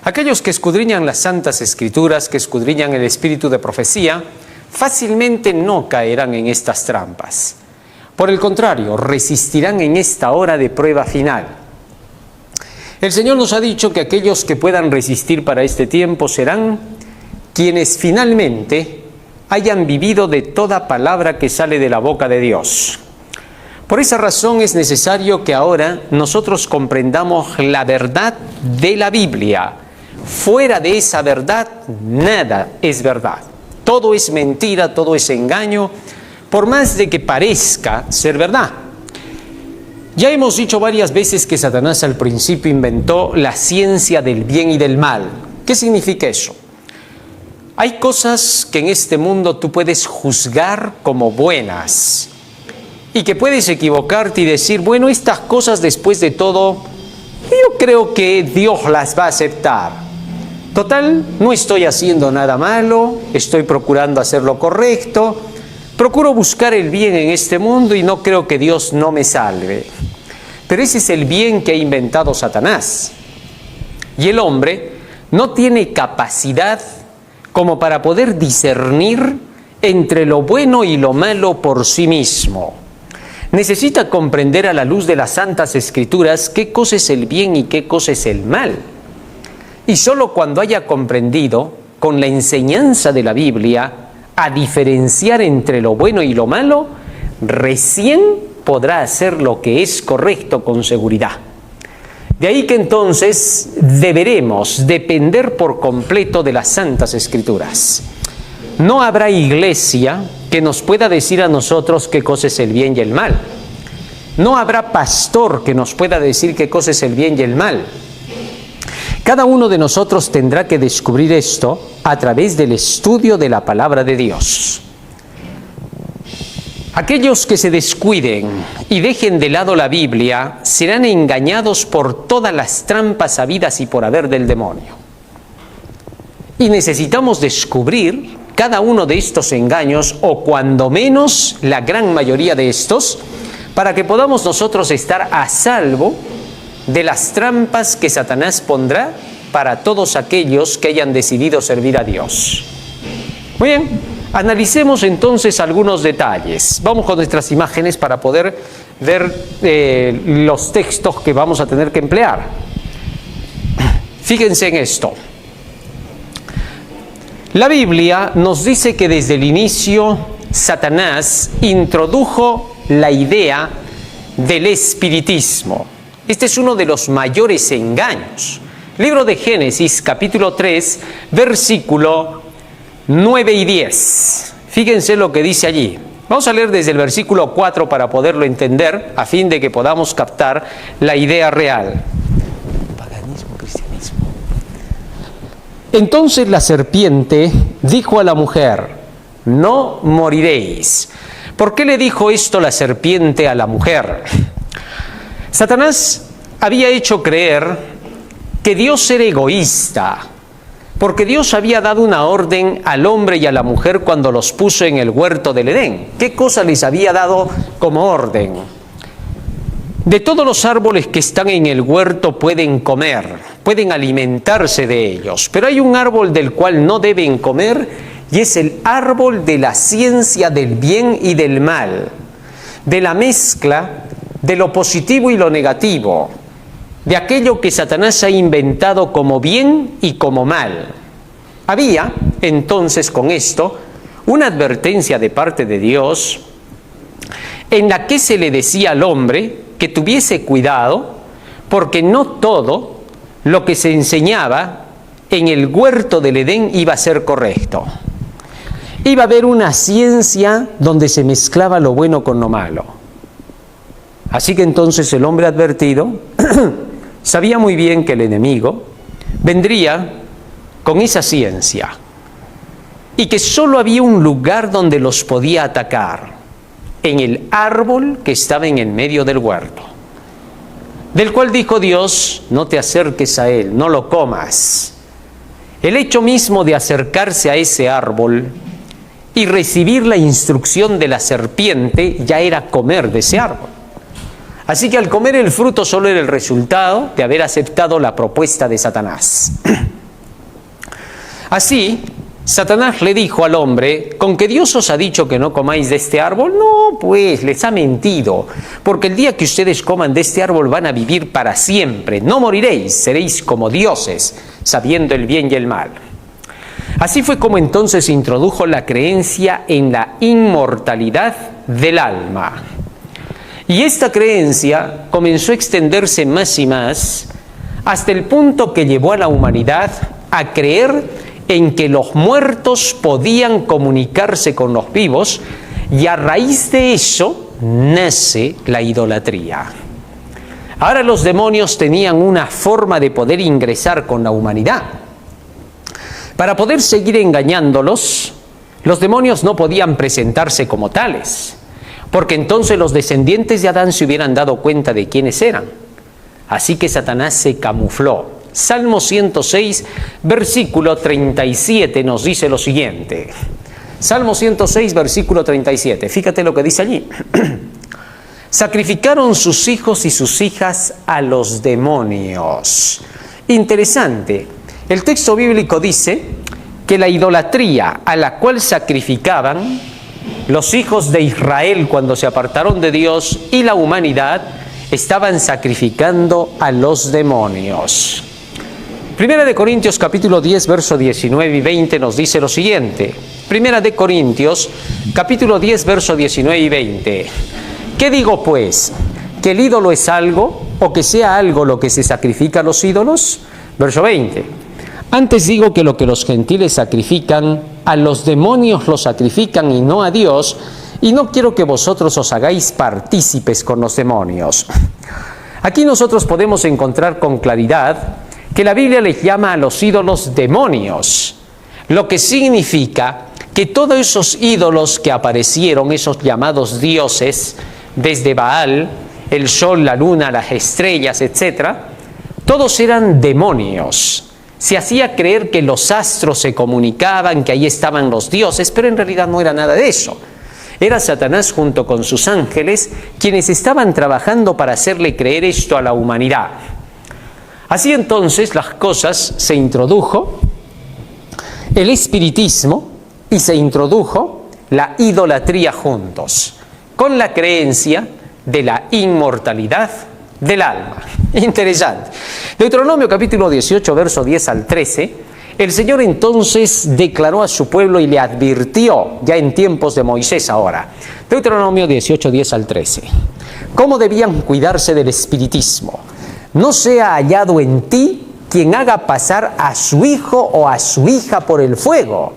Aquellos que escudriñan las santas escrituras, que escudriñan el espíritu de profecía, fácilmente no caerán en estas trampas. Por el contrario, resistirán en esta hora de prueba final. El Señor nos ha dicho que aquellos que puedan resistir para este tiempo serán quienes finalmente hayan vivido de toda palabra que sale de la boca de Dios. Por esa razón es necesario que ahora nosotros comprendamos la verdad de la Biblia. Fuera de esa verdad, nada es verdad. Todo es mentira, todo es engaño, por más de que parezca ser verdad. Ya hemos dicho varias veces que Satanás al principio inventó la ciencia del bien y del mal. ¿Qué significa eso? Hay cosas que en este mundo tú puedes juzgar como buenas y que puedes equivocarte y decir, bueno, estas cosas después de todo, yo creo que Dios las va a aceptar. Total, no estoy haciendo nada malo, estoy procurando hacer lo correcto, procuro buscar el bien en este mundo y no creo que Dios no me salve. Pero ese es el bien que ha inventado Satanás. Y el hombre no tiene capacidad como para poder discernir entre lo bueno y lo malo por sí mismo. Necesita comprender a la luz de las Santas Escrituras qué cosa es el bien y qué cosa es el mal. Y solo cuando haya comprendido, con la enseñanza de la Biblia, a diferenciar entre lo bueno y lo malo, recién podrá hacer lo que es correcto con seguridad. De ahí que entonces deberemos depender por completo de las Santas Escrituras. No habrá iglesia que nos pueda decir a nosotros qué cosa es el bien y el mal. No habrá pastor que nos pueda decir qué cosa es el bien y el mal. Cada uno de nosotros tendrá que descubrir esto a través del estudio de la palabra de Dios. Aquellos que se descuiden y dejen de lado la Biblia serán engañados por todas las trampas habidas y por haber del demonio. Y necesitamos descubrir cada uno de estos engaños, o cuando menos la gran mayoría de estos, para que podamos nosotros estar a salvo de las trampas que Satanás pondrá para todos aquellos que hayan decidido servir a Dios. Muy bien. Analicemos entonces algunos detalles. Vamos con nuestras imágenes para poder ver los textos que vamos a tener que emplear. Fíjense en esto. La Biblia nos dice que desde el inicio Satanás introdujo la idea del espiritismo. Este es uno de los mayores engaños. Libro de Génesis, capítulo 3, versículo 9 y 10. Fíjense lo que dice allí. Vamos a leer desde el versículo 4 para poderlo entender, a fin de que podamos captar la idea real. Paganismo, cristianismo. Entonces la serpiente dijo a la mujer, no moriréis. ¿Por qué le dijo esto la serpiente a la mujer? Satanás había hecho creer que Dios era egoísta, porque Dios había dado una orden al hombre y a la mujer cuando los puso en el huerto del Edén. ¿Qué cosa les había dado como orden? De todos los árboles que están en el huerto pueden comer, pueden alimentarse de ellos, pero hay un árbol del cual no deben comer y es el árbol de la ciencia del bien y del mal, de la mezcla de lo positivo y lo negativo, de aquello que Satanás ha inventado como bien y como mal. Había, entonces, con esto, una advertencia de parte de Dios en la que se le decía al hombre que tuviese cuidado, porque no todo lo que se enseñaba en el huerto del Edén iba a ser correcto. Iba a haber una ciencia donde se mezclaba lo bueno con lo malo. Así que entonces el hombre advertido sabía muy bien que el enemigo vendría con esa ciencia y que solo había un lugar donde los podía atacar, en el árbol que estaba en el medio del huerto, del cual dijo Dios, no te acerques a él, no lo comas. El hecho mismo de acercarse a ese árbol y recibir la instrucción de la serpiente ya era comer de ese árbol. Así que al comer el fruto solo era el resultado de haber aceptado la propuesta de Satanás. Así, Satanás le dijo al hombre: ¿con que Dios os ha dicho que no comáis de este árbol? No, pues les ha mentido, porque el día que ustedes coman de este árbol van a vivir para siempre, no moriréis, seréis como dioses, sabiendo el bien y el mal. Así fue como entonces introdujo la creencia en la inmortalidad del alma. Y esta creencia comenzó a extenderse más y más, hasta el punto que llevó a la humanidad a creer en que los muertos podían comunicarse con los vivos, y a raíz de eso nace la idolatría. Ahora los demonios tenían una forma de poder ingresar con la humanidad. Para poder seguir engañándolos, los demonios no podían presentarse como tales, porque entonces los descendientes de Adán se hubieran dado cuenta de quiénes eran. Así que Satanás se camufló. Salmo 106, versículo 37 nos dice lo siguiente. Salmo 106, versículo 37. Fíjate lo que dice allí. Sacrificaron sus hijos y sus hijas a los demonios. Interesante. El texto bíblico dice que la idolatría a la cual sacrificaban los hijos de Israel cuando se apartaron de Dios y la humanidad, estaban sacrificando a los demonios. Primera de Corintios capítulo 10, verso 19 y 20 nos dice lo siguiente. Primera de Corintios capítulo 10, verso 19 y 20. ¿Qué digo pues? ¿Que el ídolo es algo, o que sea algo lo que se sacrifica a los ídolos? Verso 20. Antes digo que lo que los gentiles sacrifican, a los demonios lo sacrifican y no a Dios, y no quiero que vosotros os hagáis partícipes con los demonios. Aquí nosotros podemos encontrar con claridad que la Biblia les llama a los ídolos demonios, lo que significa que todos esos ídolos que aparecieron, esos llamados dioses, desde Baal, el sol, la luna, las estrellas, etc., todos eran demonios. Se hacía creer que los astros se comunicaban, que ahí estaban los dioses, pero en realidad no era nada de eso. Era Satanás junto con sus ángeles quienes estaban trabajando para hacerle creer esto a la humanidad. Así entonces las cosas, se introdujo el espiritismo y se introdujo la idolatría juntos, con la creencia de la inmortalidad del alma. Interesante. Deuteronomio capítulo 18, verso 10 al 13, el Señor entonces declaró a su pueblo y le advirtió, ya en tiempos de Moisés ahora, Deuteronomio 18, 10 al 13, cómo debían cuidarse del espiritismo. No sea hallado en ti quien haga pasar a su hijo o a su hija por el fuego,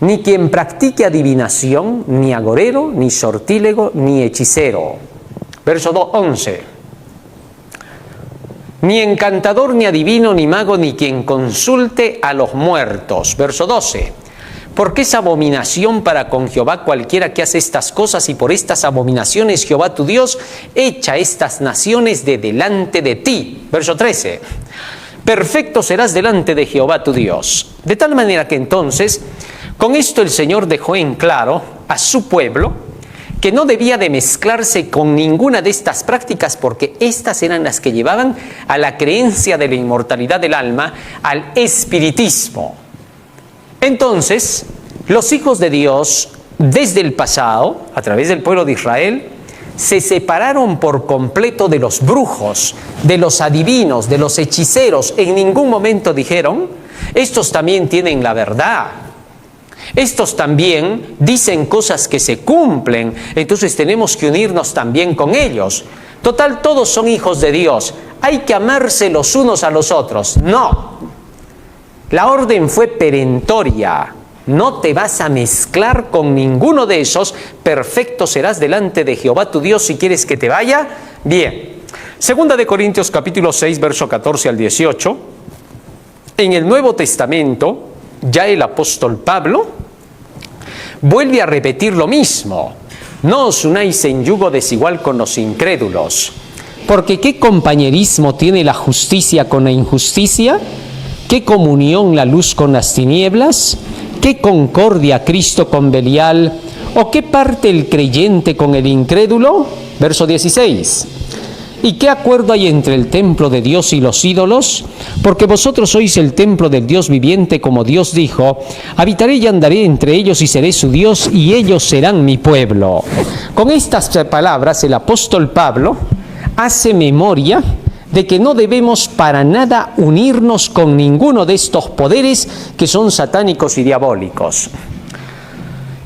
ni quien practique adivinación, ni agorero, ni sortílego, ni hechicero. Verso 11. Ni encantador, ni adivino, ni mago, ni quien consulte a los muertos. Verso 12. Porque es abominación para con Jehová cualquiera que hace estas cosas, y por estas abominaciones Jehová tu Dios echa estas naciones de delante de ti. Verso 13. Perfecto serás delante de Jehová tu Dios. De tal manera que entonces, con esto el Señor dejó en claro a su pueblo que no debía de mezclarse con ninguna de estas prácticas, porque estas eran las que llevaban a la creencia de la inmortalidad del alma, al espiritismo. Entonces, los hijos de Dios, desde el pasado, a través del pueblo de Israel, se separaron por completo de los brujos, de los adivinos, de los hechiceros. En ningún momento dijeron: estos también tienen la verdad. Estos también dicen cosas que se cumplen, entonces tenemos que unirnos también con ellos. Total, todos son hijos de Dios. Hay que amarse los unos a los otros. No. La orden fue perentoria. No te vas a mezclar con ninguno de esos. Perfecto serás delante de Jehová tu Dios si quieres que te vaya bien. Segunda de Corintios capítulo 6, verso 14 al 18. En el Nuevo Testamento, ya el apóstol Pablo vuelve a repetir lo mismo. No os unáis en yugo desigual con los incrédulos. Porque ¿qué compañerismo tiene la justicia con la injusticia? ¿Qué comunión la luz con las tinieblas? ¿Qué concordia Cristo con Belial? ¿O qué parte el creyente con el incrédulo? Verso 16. ¿Y qué acuerdo hay entre el templo de Dios y los ídolos? Porque vosotros sois el templo del Dios viviente, como Dios dijo: habitaré y andaré entre ellos y seré su Dios, y ellos serán mi pueblo. Con estas palabras el apóstol Pablo hace memoria de que no debemos para nada unirnos con ninguno de estos poderes que son satánicos y diabólicos.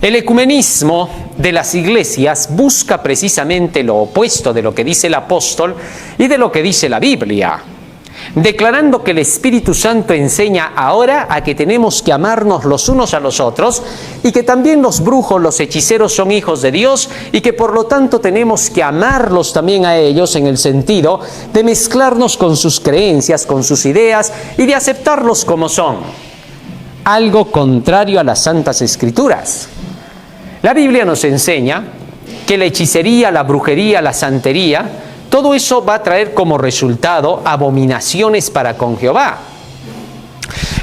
El ecumenismo de las iglesias busca precisamente lo opuesto de lo que dice el apóstol y de lo que dice la Biblia, declarando que el Espíritu Santo enseña ahora a que tenemos que amarnos los unos a los otros y que también los brujos, los hechiceros son hijos de Dios y que por lo tanto tenemos que amarlos también a ellos en el sentido de mezclarnos con sus creencias, con sus ideas y de aceptarlos como son. Algo contrario a las Santas Escrituras. La Biblia nos enseña que la hechicería, la brujería, la santería, todo eso va a traer como resultado abominaciones para con Jehová,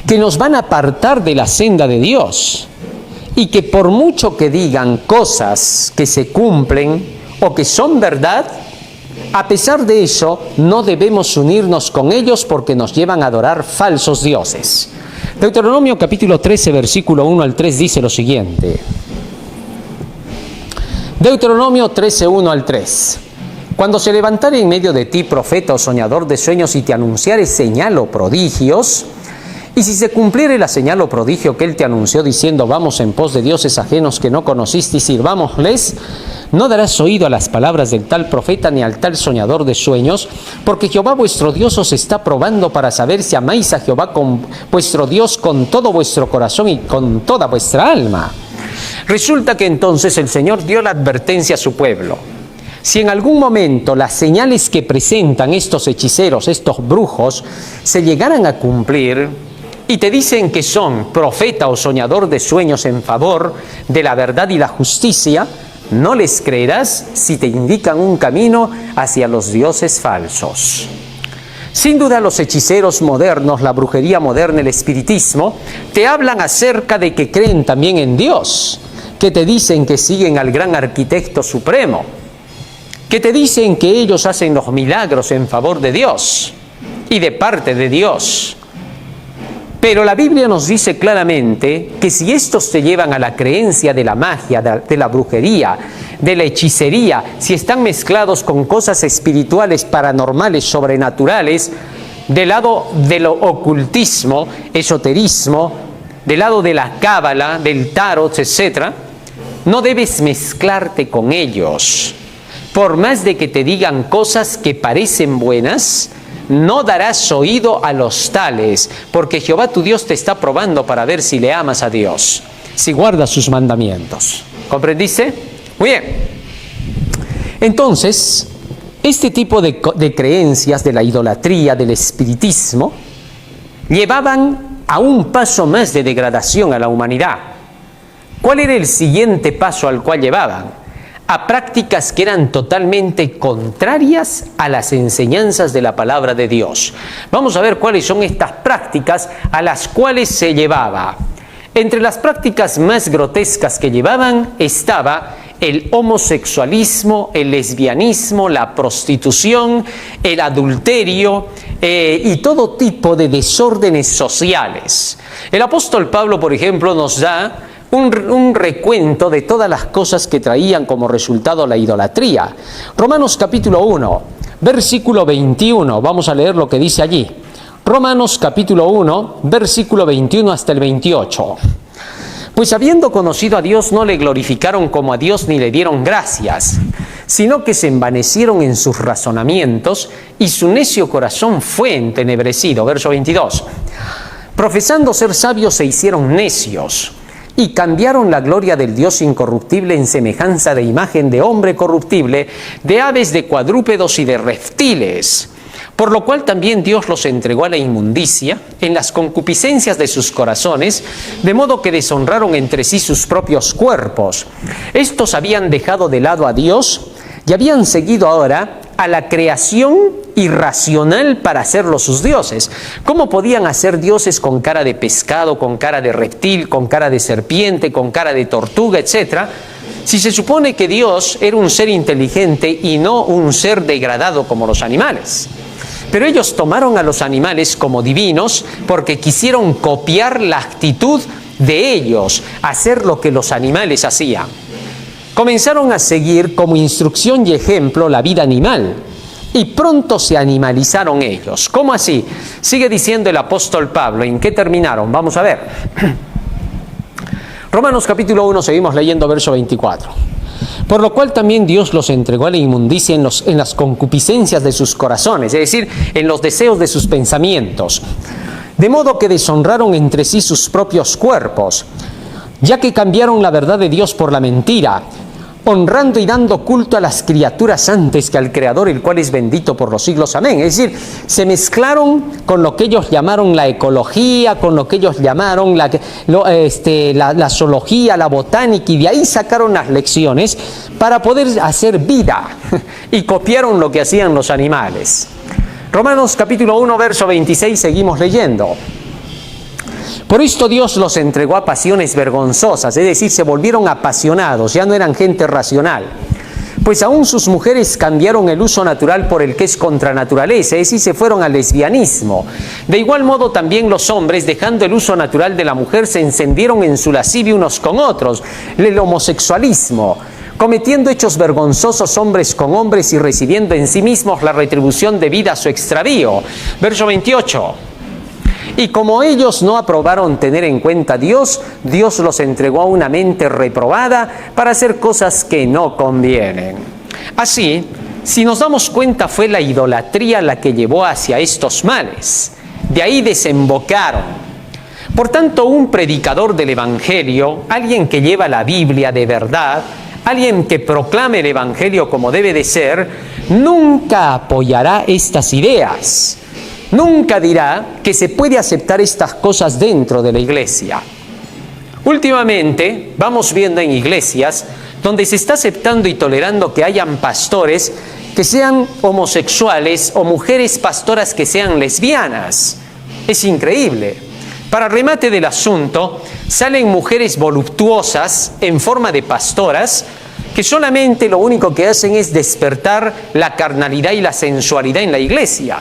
que nos van a apartar de la senda de Dios, y que por mucho que digan cosas que se cumplen o que son verdad, a pesar de eso no debemos unirnos con ellos porque nos llevan a adorar falsos dioses. Deuteronomio capítulo 13, versículo 1 al 3 dice lo siguiente. Deuteronomio 13, 1 al 3. Cuando se levantare en medio de ti profeta o soñador de sueños y te anunciare señal o prodigios, y si se cumpliere la señal o prodigio que él te anunció diciendo: vamos en pos de dioses ajenos que no conociste y sirvámosles, no darás oído a las palabras del tal profeta ni al tal soñador de sueños, porque Jehová vuestro Dios os está probando para saber si amáis a Jehová vuestro Dios con todo vuestro corazón y con toda vuestra alma. Resulta que entonces el Señor dio la advertencia a su pueblo. Si en algún momento las señales que presentan estos hechiceros, estos brujos, se llegaran a cumplir y te dicen que son profeta o soñador de sueños en favor de la verdad y la justicia, no les creerás si te indican un camino hacia los dioses falsos. Sin duda los hechiceros modernos, la brujería moderna, el espiritismo, te hablan acerca de que creen también en Dios, que te dicen que siguen al gran arquitecto supremo, que te dicen que ellos hacen los milagros en favor de Dios y de parte de Dios. Pero la Biblia nos dice claramente que si estos te llevan a la creencia de la magia, de la brujería, de la hechicería, si están mezclados con cosas espirituales, paranormales, sobrenaturales, del lado del ocultismo, esoterismo, del lado de la cábala, del tarot, etc., no debes mezclarte con ellos. Por más de que te digan cosas que parecen buenas, no darás oído a los tales, porque Jehová tu Dios te está probando para ver si le amas a Dios, si guardas sus mandamientos. ¿Comprendiste? Muy bien. Entonces, este tipo de creencias de la idolatría, del espiritismo, llevaban a un paso más de degradación a la humanidad. ¿Cuál era el siguiente paso al cual llevaban? A prácticas que eran totalmente contrarias a las enseñanzas de la palabra de Dios. Vamos a ver cuáles son estas prácticas a las cuales se llevaba. Entre las prácticas más grotescas que llevaban estaba el homosexualismo, el lesbianismo, la prostitución, el adulterio y todo tipo de desórdenes sociales. El apóstol Pablo, por ejemplo, nos da un recuento de todas las cosas que traían como resultado la idolatría. Romanos capítulo 1, versículo 21, vamos a leer lo que dice allí. Romanos capítulo 1, versículo 21 hasta el 28. Pues habiendo conocido a Dios, no le glorificaron como a Dios ni le dieron gracias, sino que se envanecieron en sus razonamientos y su necio corazón fue entenebrecido. Verso 22. Profesando ser sabios se hicieron necios y cambiaron la gloria del Dios incorruptible en semejanza de imagen de hombre corruptible, de aves, de cuadrúpedos y de reptiles. Por lo cual también Dios los entregó a la inmundicia en las concupiscencias de sus corazones, de modo que deshonraron entre sí sus propios cuerpos. Estos habían dejado de lado a Dios y habían seguido ahora a la creación irracional para hacerlos sus dioses. ¿Cómo podían hacer dioses con cara de pescado, con cara de reptil, con cara de serpiente, con cara de tortuga, etcétera? Si se supone que Dios era un ser inteligente y no un ser degradado como los animales. Pero ellos tomaron a los animales como divinos porque quisieron copiar la actitud de ellos, hacer lo que los animales hacían. Comenzaron a seguir como instrucción y ejemplo la vida animal y pronto se animalizaron ellos. ¿Cómo así? Sigue diciendo el apóstol Pablo. ¿En qué terminaron? Vamos a ver. Romanos capítulo 1, seguimos leyendo verso 24. Por lo cual también Dios los entregó a la inmundicia en las concupiscencias de sus corazones, es decir, en los deseos de sus pensamientos, de modo que deshonraron entre sí sus propios cuerpos, ya que cambiaron la verdad de Dios por la mentira, honrando y dando culto a las criaturas antes que al Creador, el cual es bendito por los siglos. Amén. Es decir, se mezclaron con lo que ellos llamaron la ecología, con lo que ellos llamaron la zoología, la botánica, y de ahí sacaron las lecciones para poder hacer vida y copiaron lo que hacían los animales. Romanos capítulo 1, verso 26, seguimos leyendo. Por esto Dios los entregó a pasiones vergonzosas, es decir, se volvieron apasionados, ya no eran gente racional. Pues aún sus mujeres cambiaron el uso natural por el que es contra naturaleza, es decir, se fueron al lesbianismo. De igual modo también los hombres, dejando el uso natural de la mujer, se encendieron en su lascivia unos con otros, el homosexualismo, cometiendo hechos vergonzosos hombres con hombres y recibiendo en sí mismos la retribución debida a su extravío. Verso 28. Y como ellos no aprobaron tener en cuenta a Dios, Dios los entregó a una mente reprobada para hacer cosas que no convienen. Así, si nos damos cuenta, fue la idolatría la que llevó hacia estos males. De ahí desembocaron. Por tanto, un predicador del Evangelio, alguien que lleva la Biblia de verdad, alguien que proclame el Evangelio como debe de ser, nunca apoyará estas ideas. Nunca dirá que se puede aceptar estas cosas dentro de la iglesia. Últimamente vamos viendo en iglesias donde se está aceptando y tolerando que hayan pastores que sean homosexuales o mujeres pastoras que sean lesbianas. Es increíble. Para remate del asunto, salen mujeres voluptuosas en forma de pastoras que solamente lo único que hacen es despertar la carnalidad y la sensualidad en la iglesia.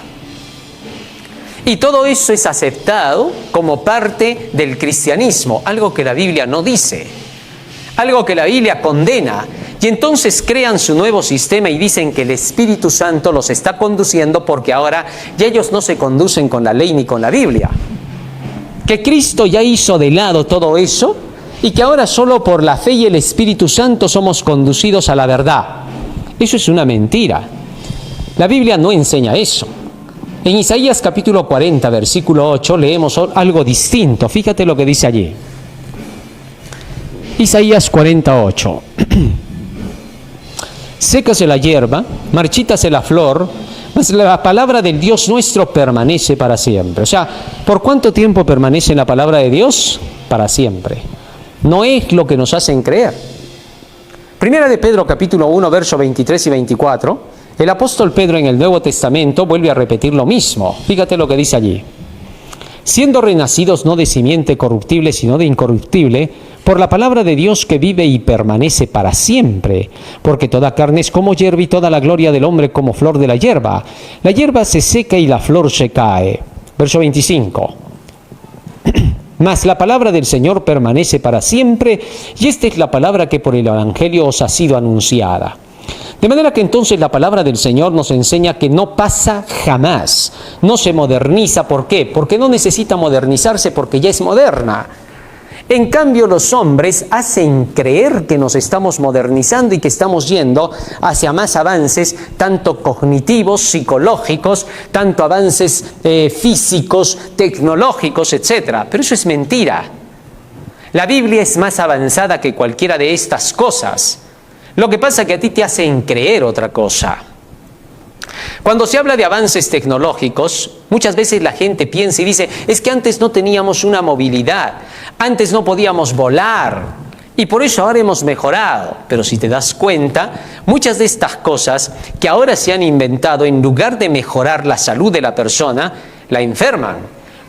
Y todo eso es aceptado como parte del cristianismo, algo que la Biblia no dice, algo que la Biblia condena. Y entonces crean su nuevo sistema y dicen que el Espíritu Santo los está conduciendo porque ahora ya ellos no se conducen con la ley ni con la Biblia. Que Cristo ya hizo de lado todo eso y que ahora solo por la fe y el Espíritu Santo somos conducidos a la verdad. Eso es una mentira. La Biblia no enseña eso. En Isaías capítulo 40, versículo 8, leemos algo distinto. Fíjate lo que dice allí. Isaías 48. Sécase la hierba, marchítase la flor, mas la palabra del Dios nuestro permanece para siempre. O sea, ¿por cuánto tiempo permanece la palabra de Dios? Para siempre. No es lo que nos hacen creer. Primera de Pedro capítulo 1, verso 23 y 24. El apóstol Pedro en el Nuevo Testamento vuelve a repetir lo mismo. Fíjate lo que dice allí. Siendo renacidos no de simiente corruptible, sino de incorruptible, por la palabra de Dios que vive y permanece para siempre. Porque toda carne es como hierba y toda la gloria del hombre como flor de la hierba. La hierba se seca y la flor se cae. Verso 25. Mas la palabra del Señor permanece para siempre, y esta es la palabra que por el Evangelio os ha sido anunciada. De manera que entonces la palabra del Señor nos enseña que no pasa jamás, no se moderniza. ¿Por qué? Porque no necesita modernizarse porque ya es moderna. En cambio, los hombres hacen creer que nos estamos modernizando y que estamos yendo hacia más avances, tanto cognitivos, psicológicos, tanto avances físicos, tecnológicos, etc. Pero eso es mentira. La Biblia es más avanzada que cualquiera de estas cosas. Lo que pasa es que a ti te hacen creer otra cosa. Cuando se habla de avances tecnológicos, muchas veces la gente piensa y dice, es que antes no teníamos una movilidad, antes no podíamos volar, y por eso ahora hemos mejorado. Pero si te das cuenta, muchas de estas cosas que ahora se han inventado, en lugar de mejorar la salud de la persona, la enferman.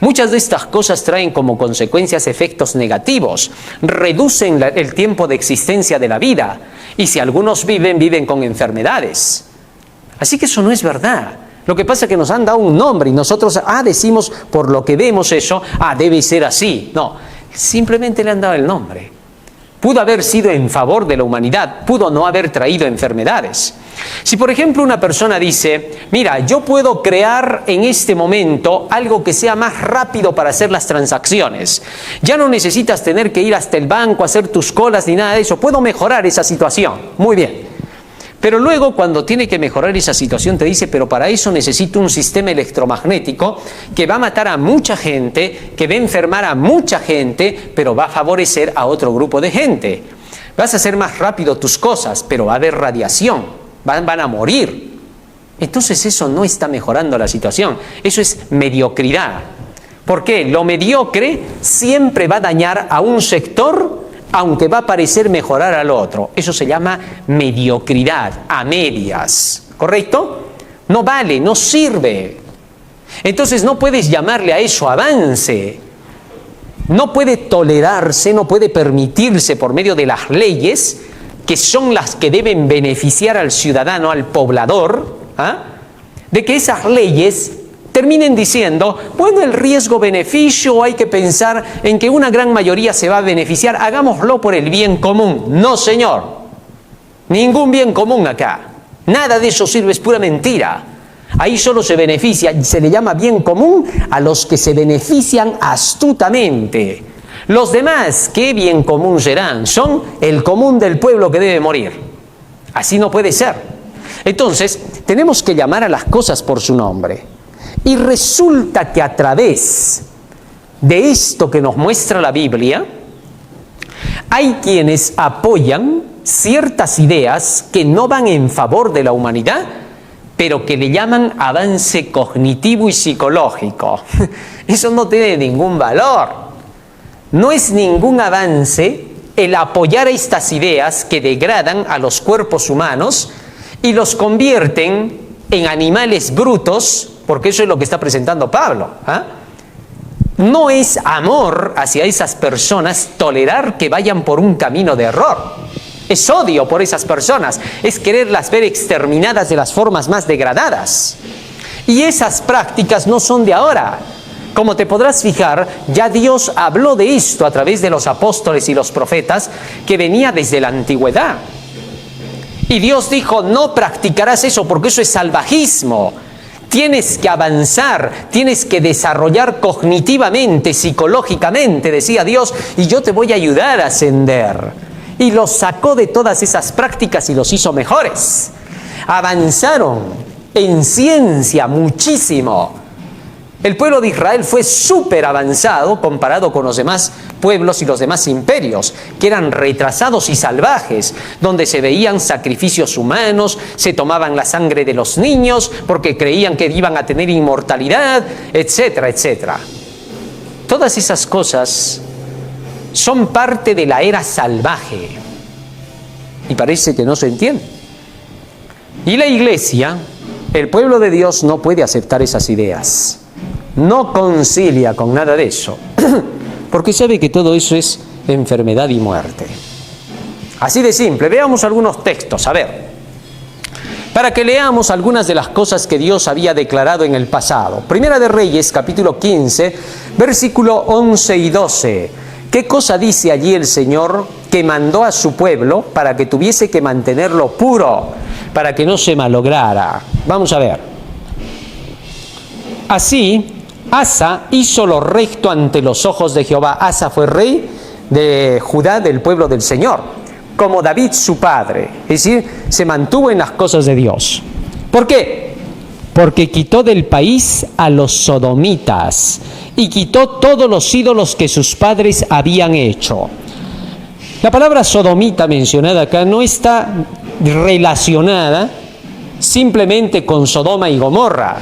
Muchas de estas cosas traen como consecuencias efectos negativos, reducen el tiempo de existencia de la vida, y si algunos viven con enfermedades. Así que eso no es verdad. Lo que pasa es que nos han dado un nombre y nosotros decimos por lo que vemos eso, debe ser así. No, simplemente le han dado el nombre. Pudo haber sido en favor de la humanidad, pudo no haber traído enfermedades. Si por ejemplo una persona dice, mira, yo puedo crear en este momento algo que sea más rápido para hacer las transacciones. Ya no necesitas tener que ir hasta el banco a hacer tus colas ni nada de eso. Puedo mejorar esa situación. Muy bien. Pero luego cuando tiene que mejorar esa situación te dice, pero para eso necesito un sistema electromagnético que va a matar a mucha gente, que va a enfermar a mucha gente, pero va a favorecer a otro grupo de gente. Vas a hacer más rápido tus cosas, pero va a haber radiación, van a morir. Entonces eso no está mejorando la situación, eso es mediocridad. ¿Por qué? Lo mediocre siempre va a dañar a un sector, aunque va a parecer mejorar al otro. Eso se llama mediocridad, a medias. ¿Correcto? No vale, no sirve. Entonces no puedes llamarle a eso avance. No puede tolerarse, no puede permitirse por medio de las leyes, que son las que deben beneficiar al ciudadano, al poblador, de que esas leyes terminen diciendo, bueno, el riesgo-beneficio, hay que pensar en que una gran mayoría se va a beneficiar, hagámoslo por el bien común. No, señor, ningún bien común acá. Nada de eso sirve, es pura mentira. Ahí solo se beneficia, se le llama bien común a los que se benefician astutamente. Los demás, ¿qué bien común serán? Son el común del pueblo que debe morir. Así no puede ser. Entonces, tenemos que llamar a las cosas por su nombre. Y resulta que a través de esto que nos muestra la Biblia, hay quienes apoyan ciertas ideas que no van en favor de la humanidad, pero que le llaman avance cognitivo y psicológico. Eso no tiene ningún valor. No es ningún avance el apoyar estas ideas que degradan a los cuerpos humanos y los convierten en animales brutos, porque eso es lo que está presentando Pablo. No es amor hacia esas personas tolerar que vayan por un camino de error. Es odio por esas personas, es quererlas ver exterminadas de las formas más degradadas. Y esas prácticas no son de ahora. Como te podrás fijar, ya Dios habló de esto a través de los apóstoles y los profetas, que venía desde la antigüedad. Y Dios dijo, no practicarás eso porque eso es salvajismo. Tienes que avanzar, tienes que desarrollar cognitivamente, psicológicamente, decía Dios, y yo te voy a ayudar a ascender. Y los sacó de todas esas prácticas y los hizo mejores. Avanzaron en ciencia muchísimo. El pueblo de Israel fue súper avanzado comparado con los demás pueblos y los demás imperios, que eran retrasados y salvajes, donde se veían sacrificios humanos, se tomaban la sangre de los niños porque creían que iban a tener inmortalidad, etcétera, etcétera. Todas esas cosas son parte de la era salvaje y parece que no se entiende. Y la iglesia, el pueblo de Dios, no puede aceptar esas ideas. No concilia con nada de eso, porque sabe que todo eso es enfermedad y muerte. Así de simple. Veamos algunos textos, a ver, para que leamos algunas de las cosas que Dios había declarado en el pasado. Primera de Reyes, capítulo 15, versículo 11 y 12. ¿Qué cosa dice allí el Señor que mandó a su pueblo para que tuviese que mantenerlo puro, para que no se malograra? Vamos a ver. Así, Asa hizo lo recto ante los ojos de Jehová. Asa fue rey de Judá, del pueblo del Señor, como David su padre. Es decir, se mantuvo en las cosas de Dios. ¿Por qué? Porque quitó del país a los sodomitas y quitó todos los ídolos que sus padres habían hecho. La palabra sodomita mencionada acá no está relacionada simplemente con Sodoma y Gomorra.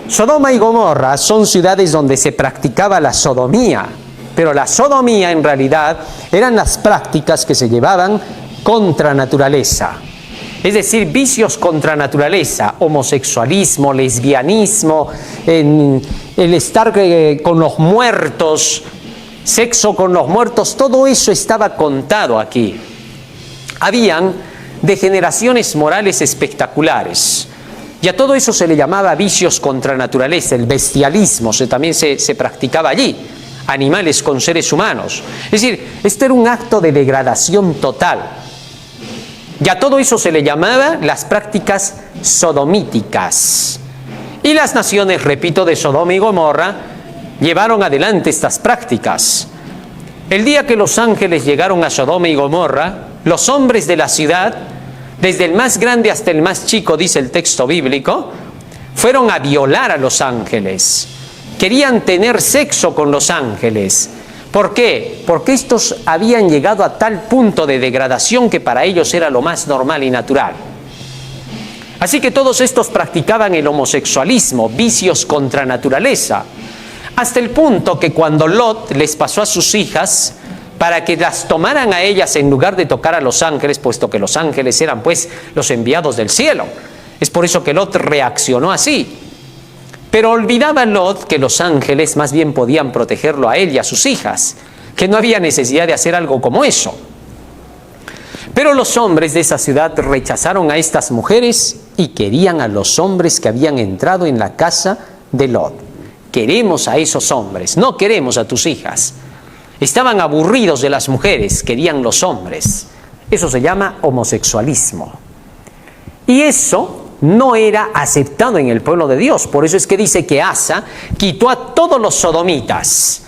Sodoma y Gomorra son ciudades donde se practicaba la sodomía, pero la sodomía en realidad eran las prácticas que se llevaban contra naturaleza. es decir, vicios contra naturaleza, homosexualismo, lesbianismo, el estar con los muertos, sexo con los muertos, todo eso estaba contado aquí. Habían degeneraciones morales espectaculares. Y a todo eso se le llamaba vicios contra naturaleza, el bestialismo también se practicaba allí, animales con seres humanos. Es decir, esto era un acto de degradación total. Y a todo eso se le llamaba las prácticas sodomíticas. Y las naciones, repito, de Sodoma y Gomorra, llevaron adelante estas prácticas. El día que los ángeles llegaron a Sodoma y Gomorra, los hombres de la ciudad, desde el más grande hasta el más chico, dice el texto bíblico, fueron a violar a los ángeles. Querían tener sexo con los ángeles. ¿Por qué? Porque estos habían llegado a tal punto de degradación que para ellos era lo más normal y natural. Así que todos estos practicaban el homosexualismo, vicios contra naturaleza, hasta el punto que cuando Lot les pasó a sus hijas para que las tomaran a ellas en lugar de tocar a los ángeles, puesto que los ángeles eran pues los enviados del cielo. Es por eso que Lot reaccionó así. Pero olvidaba Lot que los ángeles más bien podían protegerlo a él y a sus hijas, que no había necesidad de hacer algo como eso. Pero los hombres de esa ciudad rechazaron a estas mujeres y querían a los hombres que habían entrado en la casa de Lot. Queremos a esos hombres, no queremos a tus hijas. Estaban aburridos de las mujeres, querían los hombres. Eso se llama homosexualismo. Y eso no era aceptado en el pueblo de Dios. Por eso es que dice que Asa quitó a todos los sodomitas.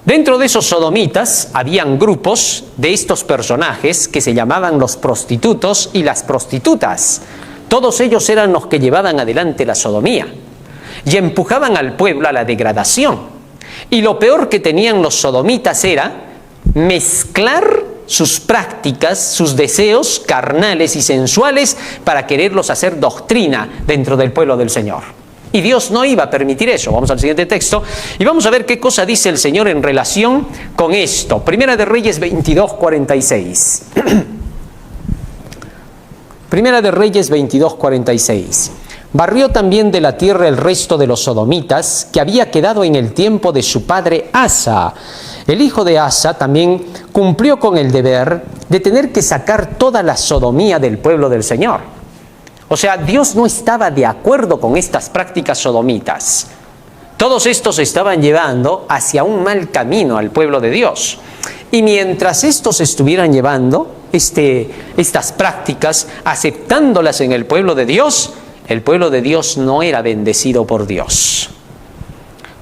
Dentro de esos sodomitas habían grupos de estos personajes que se llamaban los prostitutos y las prostitutas. Todos ellos eran los que llevaban adelante la sodomía y empujaban al pueblo a la degradación. Y lo peor que tenían los sodomitas era mezclar sus prácticas, sus deseos carnales y sensuales para quererlos hacer doctrina dentro del pueblo del Señor. Y Dios no iba a permitir eso. Vamos al siguiente texto y vamos a ver qué cosa dice el Señor en relación con esto. Primera de Reyes 22:46. Primera de Reyes 22:46. Barrió también de la tierra el resto de los sodomitas que había quedado en el tiempo de su padre Asa. El hijo de Asa también cumplió con el deber de tener que sacar toda la sodomía del pueblo del Señor. O sea, Dios no estaba de acuerdo con estas prácticas sodomitas. Todos estos estaban llevando hacia un mal camino al pueblo de Dios. Y mientras estos estuvieran llevando estas prácticas, aceptándolas en el pueblo de Dios, el pueblo de Dios no era bendecido por Dios.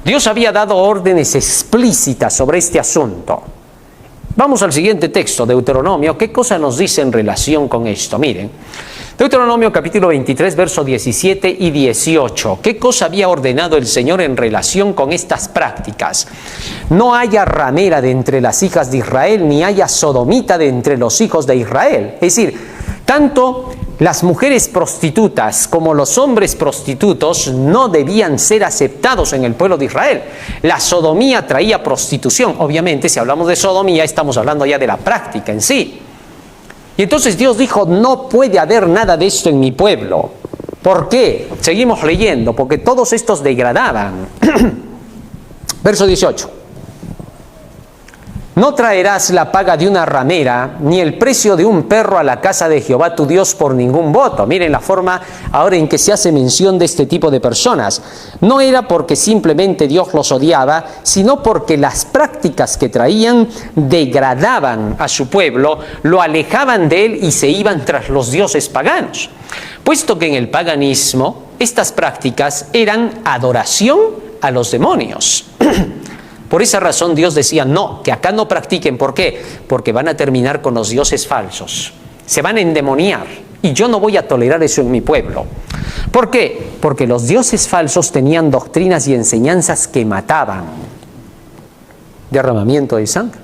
Dios había dado órdenes explícitas sobre este asunto. Vamos al siguiente texto, Deuteronomio. ¿Qué cosa nos dice en relación con esto? Miren, Deuteronomio capítulo 23, versos 17 y 18. ¿Qué cosa había ordenado el Señor en relación con estas prácticas? No haya ramera de entre las hijas de Israel, ni haya sodomita de entre los hijos de Israel. Es decir, tanto las mujeres prostitutas como los hombres prostitutos no debían ser aceptados en el pueblo de Israel. La sodomía traía prostitución. Obviamente, si hablamos de sodomía, estamos hablando ya de la práctica en sí. Y entonces Dios dijo, no puede haber nada de esto en mi pueblo. ¿Por qué? Seguimos leyendo, porque todos estos degradaban. Verso 18. No traerás la paga de una ramera, ni el precio de un perro a la casa de Jehová tu Dios por ningún voto. Miren la forma ahora en que se hace mención de este tipo de personas. No era porque simplemente Dios los odiaba, sino porque las prácticas que traían degradaban a su pueblo, lo alejaban de él y se iban tras los dioses paganos. Puesto que en el paganismo estas prácticas eran adoración a los demonios. Por esa razón Dios decía, no, que acá no practiquen. ¿Por qué? Porque van a terminar con los dioses falsos. Se van a endemoniar. Y yo no voy a tolerar eso en mi pueblo. ¿Por qué? Porque los dioses falsos tenían doctrinas y enseñanzas que mataban. Derramamiento de sangre.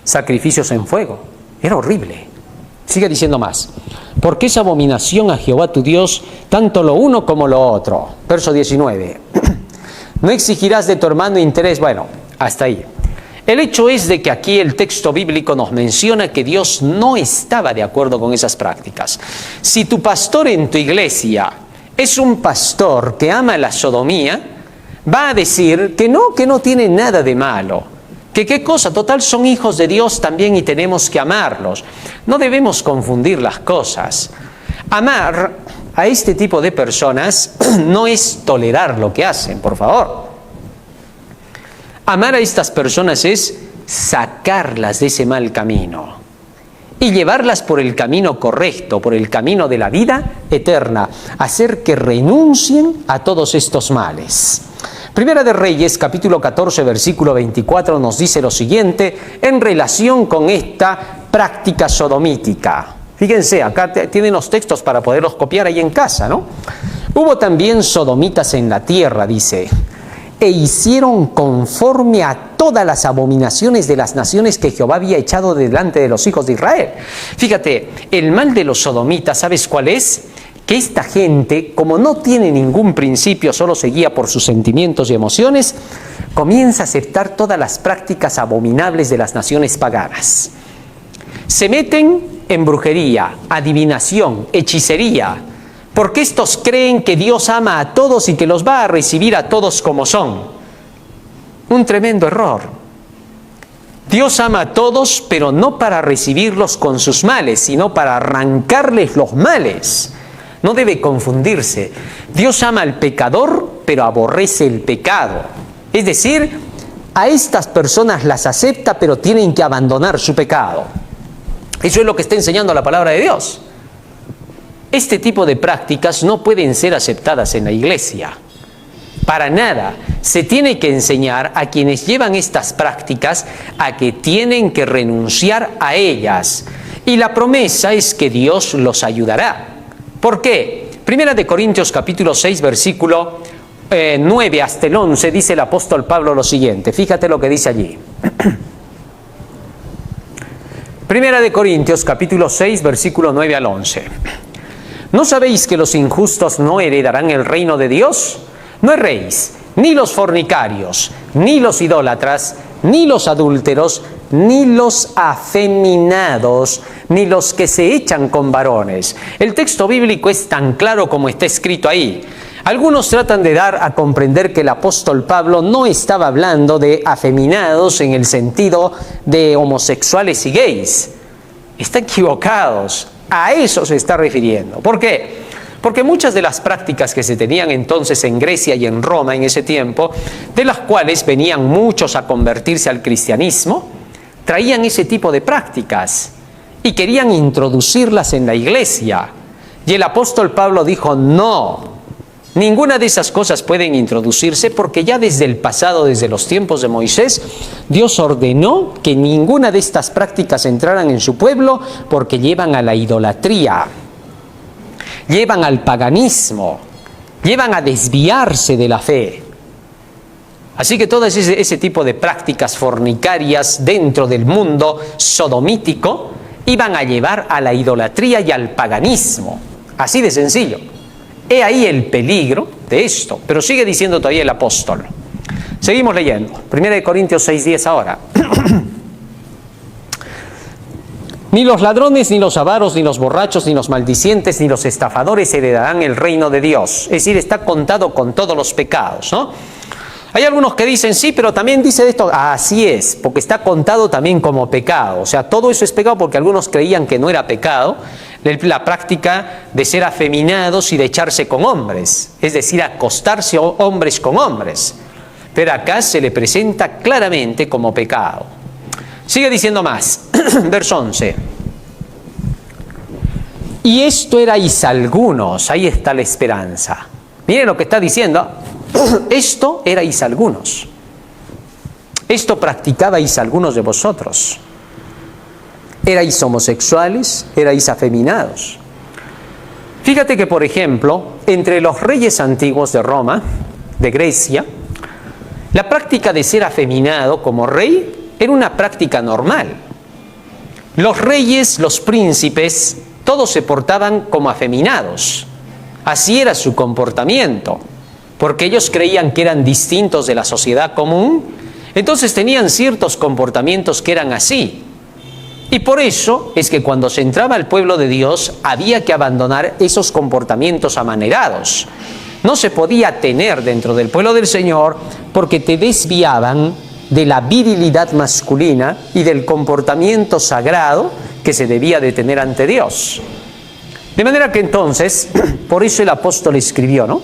Sacrificios en fuego. Era horrible. Sigue diciendo más. Porque es abominación a Jehová tu Dios, tanto lo uno como lo otro. Verso 19. No exigirás de tu hermano interés. Bueno, hasta ahí. El hecho es de que aquí el texto bíblico nos menciona que Dios no estaba de acuerdo con esas prácticas. Si tu pastor en tu iglesia es un pastor que ama la sodomía, va a decir que no tiene nada de malo. Que qué cosa, total, son hijos de Dios también y tenemos que amarlos. No debemos confundir las cosas. Amar a este tipo de personas no es tolerar lo que hacen, por favor. Amar a estas personas es sacarlas de ese mal camino y llevarlas por el camino correcto, por el camino de la vida eterna, hacer que renuncien a todos estos males. Primera de Reyes, capítulo 14, versículo 24, nos dice lo siguiente en relación con esta práctica sodomítica. Fíjense, acá tienen los textos para poderlos copiar ahí en casa, ¿no? Hubo también sodomitas en la tierra, dice, e hicieron conforme a todas las abominaciones de las naciones que Jehová había echado delante de los hijos de Israel. Fíjate, el mal de los sodomitas, ¿sabes cuál es? Que esta gente, como no tiene ningún principio, solo se guía por sus sentimientos y emociones, comienza a aceptar todas las prácticas abominables de las naciones paganas. Se meten en brujería, adivinación, hechicería, porque estos creen que Dios ama a todos y que los va a recibir a todos como son. Un tremendo error. Dios ama a todos, pero no para recibirlos con sus males, sino para arrancarles los males. No debe confundirse. Dios ama al pecador, pero aborrece el pecado. Es decir, a estas personas las acepta, pero tienen que abandonar su pecado. Eso es lo que está enseñando la palabra de Dios. Este tipo de prácticas no pueden ser aceptadas en la iglesia. Para nada. Se tiene que enseñar a quienes llevan estas prácticas a que tienen que renunciar a ellas. Y la promesa es que Dios los ayudará. ¿Por qué? Primera de Corintios capítulo 6, versículo 9 hasta el 11, dice el apóstol Pablo lo siguiente. Fíjate lo que dice allí. Primera de Corintios capítulo 6, versículo 9 al 11. ¿No sabéis que los injustos no heredarán el reino de Dios? No erréis, ni los fornicarios, ni los idólatras, ni los adúlteros, ni los afeminados, ni los que se echan con varones. El texto bíblico es tan claro como está escrito ahí. Algunos tratan de dar a comprender que el apóstol Pablo no estaba hablando de afeminados en el sentido de homosexuales y gays. Están equivocados. A eso se está refiriendo. ¿Por qué? Porque muchas de las prácticas que se tenían entonces en Grecia y en Roma en ese tiempo, de las cuales venían muchos a convertirse al cristianismo, traían ese tipo de prácticas y querían introducirlas en la iglesia. Y el apóstol Pablo dijo, no, ninguna de esas cosas pueden introducirse porque ya desde el pasado, desde los tiempos de Moisés, Dios ordenó que ninguna de estas prácticas entraran en su pueblo porque llevan a la idolatría, llevan al paganismo, llevan a desviarse de la fe. Así que todo ese tipo de prácticas fornicarias dentro del mundo sodomítico iban a llevar a la idolatría y al paganismo. Así de sencillo. He ahí el peligro de esto. Pero sigue diciendo todavía el apóstol. Seguimos leyendo. 1 Corintios 6:10 ahora. Ni los ladrones, ni los avaros, ni los borrachos, ni los maldicientes, ni los estafadores heredarán el reino de Dios. Es decir, está contado con todos los pecados, ¿no? Hay algunos que dicen, sí, pero también dice esto. Así es, porque está contado también como pecado. O sea, todo eso es pecado porque algunos creían que no era pecado la práctica de ser afeminados y de echarse con hombres. Es decir, acostarse hombres con hombres. Pero acá se le presenta claramente como pecado. Sigue diciendo más. Verso 11. Y esto erais algunos. Ahí está la esperanza. Miren lo que está diciendo. Esto erais algunos. Esto practicabais algunos de vosotros. Erais homosexuales, erais afeminados. Fíjate que, por ejemplo, entre los reyes antiguos de Roma, de Grecia, la práctica de ser afeminado como rey era una práctica normal. Los reyes, los príncipes, todos se portaban como afeminados. Así era su comportamiento, porque ellos creían que eran distintos de la sociedad común. Entonces tenían ciertos comportamientos que eran así. Y por eso es que cuando se entraba al pueblo de Dios había que abandonar esos comportamientos amanerados. No se podía tener dentro del pueblo del Señor porque te desviaban de la virilidad masculina y del comportamiento sagrado que se debía de tener ante Dios. De manera que entonces, por eso el apóstol escribió, ¿no?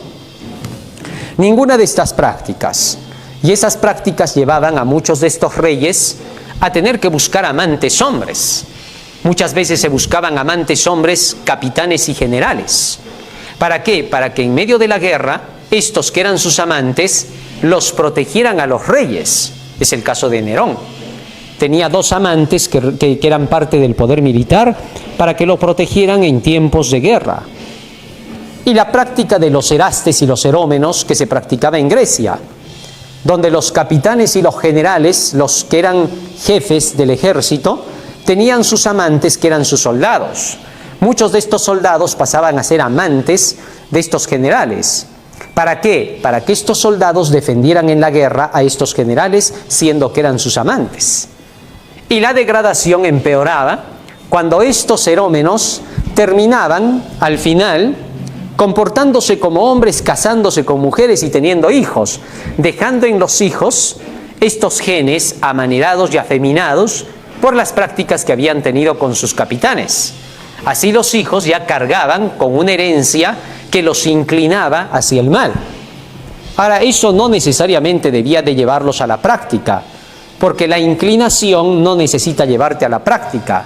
Ninguna de estas prácticas, y esas prácticas llevaban a muchos de estos reyes a tener que buscar amantes hombres. Muchas veces se buscaban amantes hombres, capitanes y generales. ¿Para qué? Para que en medio de la guerra, estos que eran sus amantes, los protegieran a los reyes. Es el caso de Nerón. Tenía 2 amantes que eran parte del poder militar para que lo protegieran en tiempos de guerra. Y la práctica de los erastes y los erómenos que se practicaba en Grecia, donde los capitanes y los generales, los que eran jefes del ejército, tenían sus amantes que eran sus soldados. Muchos de estos soldados pasaban a ser amantes de estos generales. ¿Para qué? Para que estos soldados defendieran en la guerra a estos generales, siendo que eran sus amantes. Y la degradación empeoraba cuando estos erómenos terminaban, al final, comportándose como hombres, casándose con mujeres y teniendo hijos, dejando en los hijos estos genes amanerados y afeminados por las prácticas que habían tenido con sus capitanes. Así los hijos ya cargaban con una herencia que los inclinaba hacia el mal. Ahora, eso no necesariamente debía de llevarlos a la práctica, porque la inclinación no necesita llevarte a la práctica.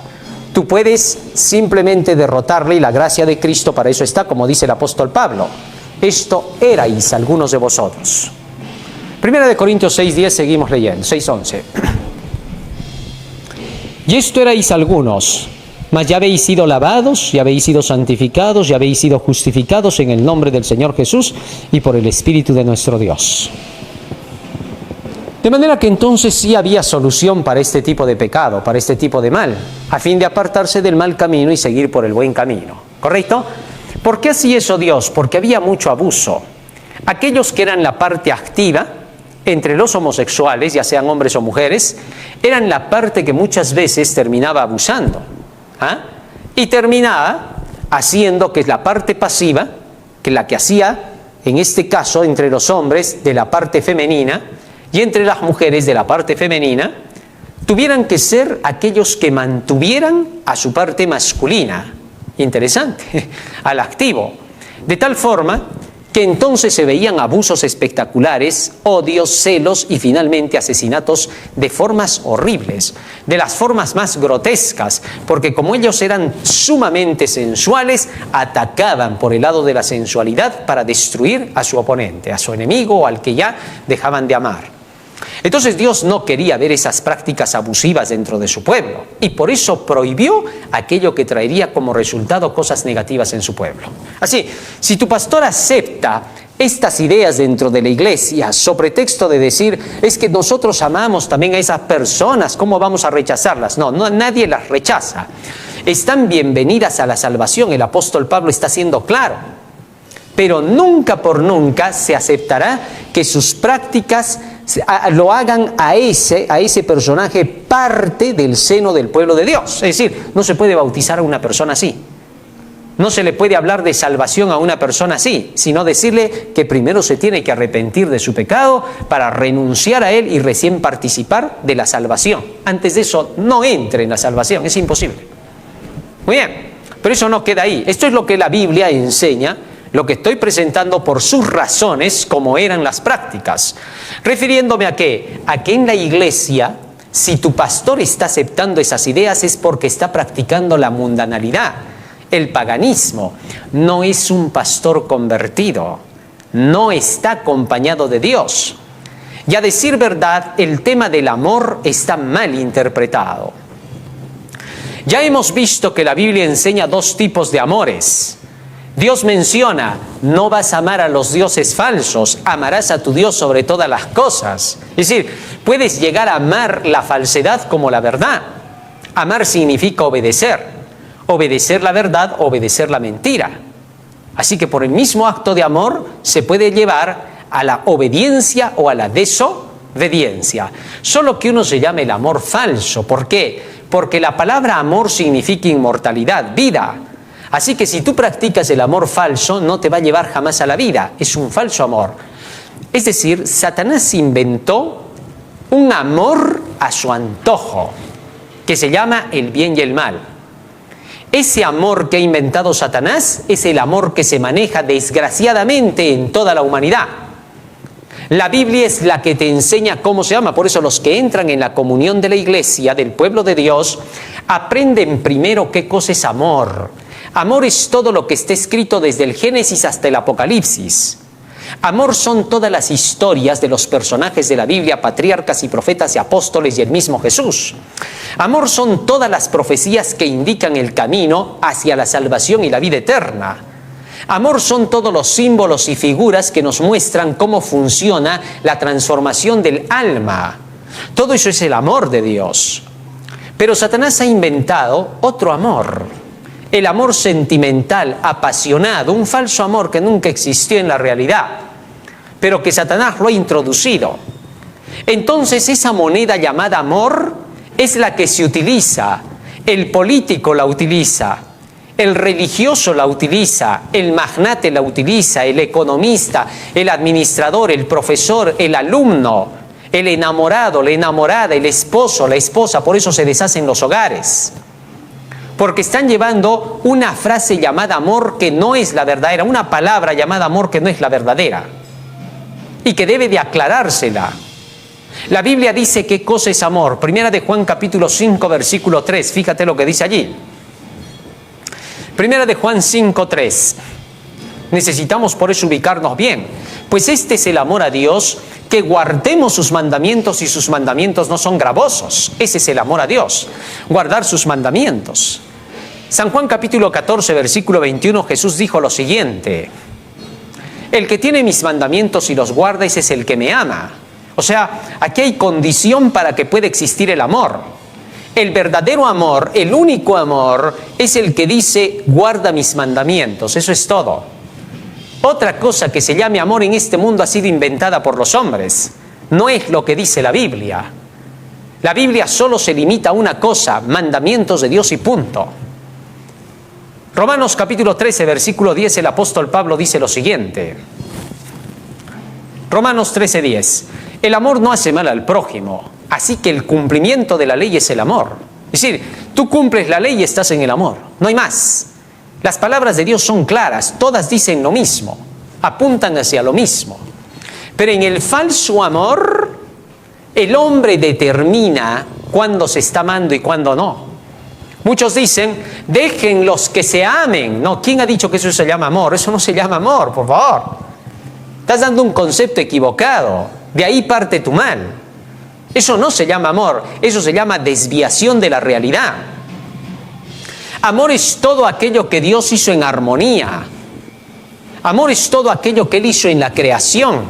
Tú puedes simplemente derrotarle y la gracia de Cristo para eso está, como dice el apóstol Pablo. Esto erais algunos de vosotros. 1 Corintios 6:10, seguimos leyendo, 6:11. Y esto erais algunos, mas ya habéis sido lavados, ya habéis sido santificados, ya habéis sido justificados en el nombre del Señor Jesús y por el Espíritu de nuestro Dios. De manera que entonces sí había solución para este tipo de pecado, para este tipo de mal, a fin de apartarse del mal camino y seguir por el buen camino. ¿Correcto? ¿Por qué hacía eso Dios? Porque había mucho abuso. Aquellos que eran la parte activa entre los homosexuales, ya sean hombres o mujeres, eran la parte que muchas veces terminaba abusando. Y terminaba haciendo que la parte pasiva, que la que hacía, en este caso, entre los hombres de la parte femenina, y entre las mujeres de la parte femenina, tuvieran que ser aquellos que mantuvieran a su parte masculina, interesante, al activo, de tal forma que entonces se veían abusos espectaculares, odios, celos y finalmente asesinatos de formas horribles, de las formas más grotescas, porque como ellos eran sumamente sensuales, atacaban por el lado de la sensualidad para destruir a su oponente, a su enemigo o al que ya dejaban de amar. Entonces Dios no quería ver esas prácticas abusivas dentro de su pueblo y por eso prohibió aquello que traería como resultado cosas negativas en su pueblo. Así, si tu pastor acepta estas ideas dentro de la iglesia sobre texto de decir es que nosotros amamos también a esas personas, ¿cómo vamos a rechazarlas? No, nadie las rechaza. Están bienvenidas a la salvación, el apóstol Pablo está siendo claro. Pero nunca por nunca se aceptará que sus prácticas lo hagan a ese personaje parte del seno del pueblo de Dios. Es decir, no se puede bautizar a una persona así. No se le puede hablar de salvación a una persona así, sino decirle que primero se tiene que arrepentir de su pecado para renunciar a él y recién participar de la salvación. Antes de eso, no entre en la salvación, es imposible. Muy bien, pero eso no queda ahí. Esto es lo que la Biblia enseña, lo que estoy presentando por sus razones, como eran las prácticas. Refiriéndome a qué? A que en la iglesia, si tu pastor está aceptando esas ideas es porque está practicando la mundanalidad, el paganismo. No es un pastor convertido, no está acompañado de Dios. Y a decir verdad, el tema del amor está mal interpretado. Ya hemos visto que la Biblia enseña 2 tipos de amores. Dios menciona, no vas a amar a los dioses falsos, amarás a tu Dios sobre todas las cosas. Es decir, puedes llegar a amar la falsedad como la verdad. Amar significa obedecer. Obedecer la verdad, obedecer la mentira. Así que por el mismo acto de amor se puede llevar a la obediencia o a la obediencia. Solo que uno se llama el amor falso. ¿Por qué? Porque la palabra amor significa inmortalidad, vida. Así que si tú practicas el amor falso, no te va a llevar jamás a la vida. Es un falso amor. Es decir, Satanás inventó un amor a su antojo, que se llama el bien y el mal. Ese amor que ha inventado Satanás es el amor que se maneja desgraciadamente en toda la humanidad. La Biblia es la que te enseña cómo se ama. Por eso los que entran en la comunión de la iglesia, del pueblo de Dios, aprenden primero qué cosa es amor. Amor es todo lo que está escrito desde el Génesis hasta el Apocalipsis. Amor son todas las historias de los personajes de la Biblia, patriarcas y profetas y apóstoles y el mismo Jesús. Amor son todas las profecías que indican el camino hacia la salvación y la vida eterna. Amor son todos los símbolos y figuras que nos muestran cómo funciona la transformación del alma. Todo eso es el amor de Dios. Pero Satanás ha inventado otro amor. El amor sentimental, apasionado, un falso amor que nunca existió en la realidad, pero que Satanás lo ha introducido. Entonces esa moneda llamada amor es la que se utiliza, el político la utiliza, el religioso la utiliza, el magnate la utiliza, el economista, el administrador, el profesor, el alumno, el enamorado, la enamorada, el esposo, la esposa. Por eso se deshacen los hogares. Porque están llevando una frase llamada amor que no es la verdadera, una palabra llamada amor que no es la verdadera y que debe de aclarársela. La Biblia dice qué cosa es amor. Primera de Juan capítulo 5 versículo 3, fíjate lo que dice allí. Primera de Juan 5, 3. Necesitamos por eso ubicarnos bien. Pues este es el amor a Dios, que guardemos sus mandamientos, y sus mandamientos no son gravosos. Ese es el amor a Dios, guardar sus mandamientos. San Juan capítulo 14 versículo 21, Jesús dijo lo siguiente: el que tiene mis mandamientos y los guarda, ese es el que me ama. O sea, aquí hay condición para que pueda existir el amor. El verdadero amor, el único amor, es el que dice guarda mis mandamientos. Eso es todo. Otra cosa que se llame amor en este mundo ha sido inventada por los hombres. No es lo que dice la Biblia. La Biblia solo se limita a una cosa: mandamientos de Dios y punto. Romanos capítulo 13, versículo 10, el apóstol Pablo dice lo siguiente. Romanos 13, 10. El amor no hace mal al prójimo, así que el cumplimiento de la ley es el amor. Es decir, tú cumples la ley y estás en el amor. No hay más. Las palabras de Dios son claras, todas dicen lo mismo, apuntan hacia lo mismo. Pero en el falso amor, el hombre determina cuándo se está amando y cuándo no. Muchos dicen, dejen los que se amen. No, ¿quién ha dicho que eso se llama amor? Eso no se llama amor, por favor. Estás dando un concepto equivocado. De ahí parte tu mal. Eso no se llama amor, eso se llama desviación de la realidad. Amor es todo aquello que Dios hizo en armonía. Amor es todo aquello que Él hizo en la creación.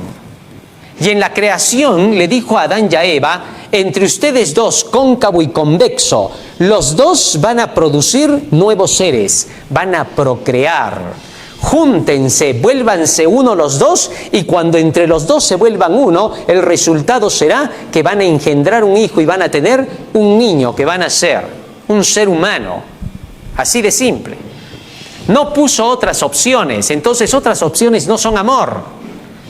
Y en la creación le dijo a Adán y a Eva: entre ustedes dos, cóncavo y convexo, los dos van a producir nuevos seres, van a procrear. Júntense, vuélvanse uno los dos, y cuando entre los dos se vuelvan uno, el resultado será que van a engendrar un hijo y van a tener un niño que van a ser un ser humano. Así de simple. No puso otras opciones, entonces otras opciones no son amor.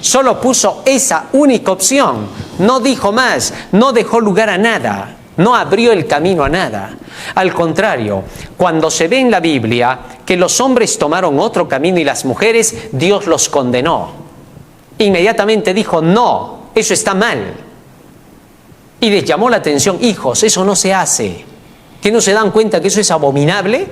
Solo puso esa única opción. No dijo más, no dejó lugar a nada, no abrió el camino a nada. Al contrario, cuando se ve en la Biblia que los hombres tomaron otro camino y las mujeres, Dios los condenó. Inmediatamente dijo, no, eso está mal. Y les llamó la atención: hijos, eso no se hace. ¿Que no se dan cuenta que eso es abominable?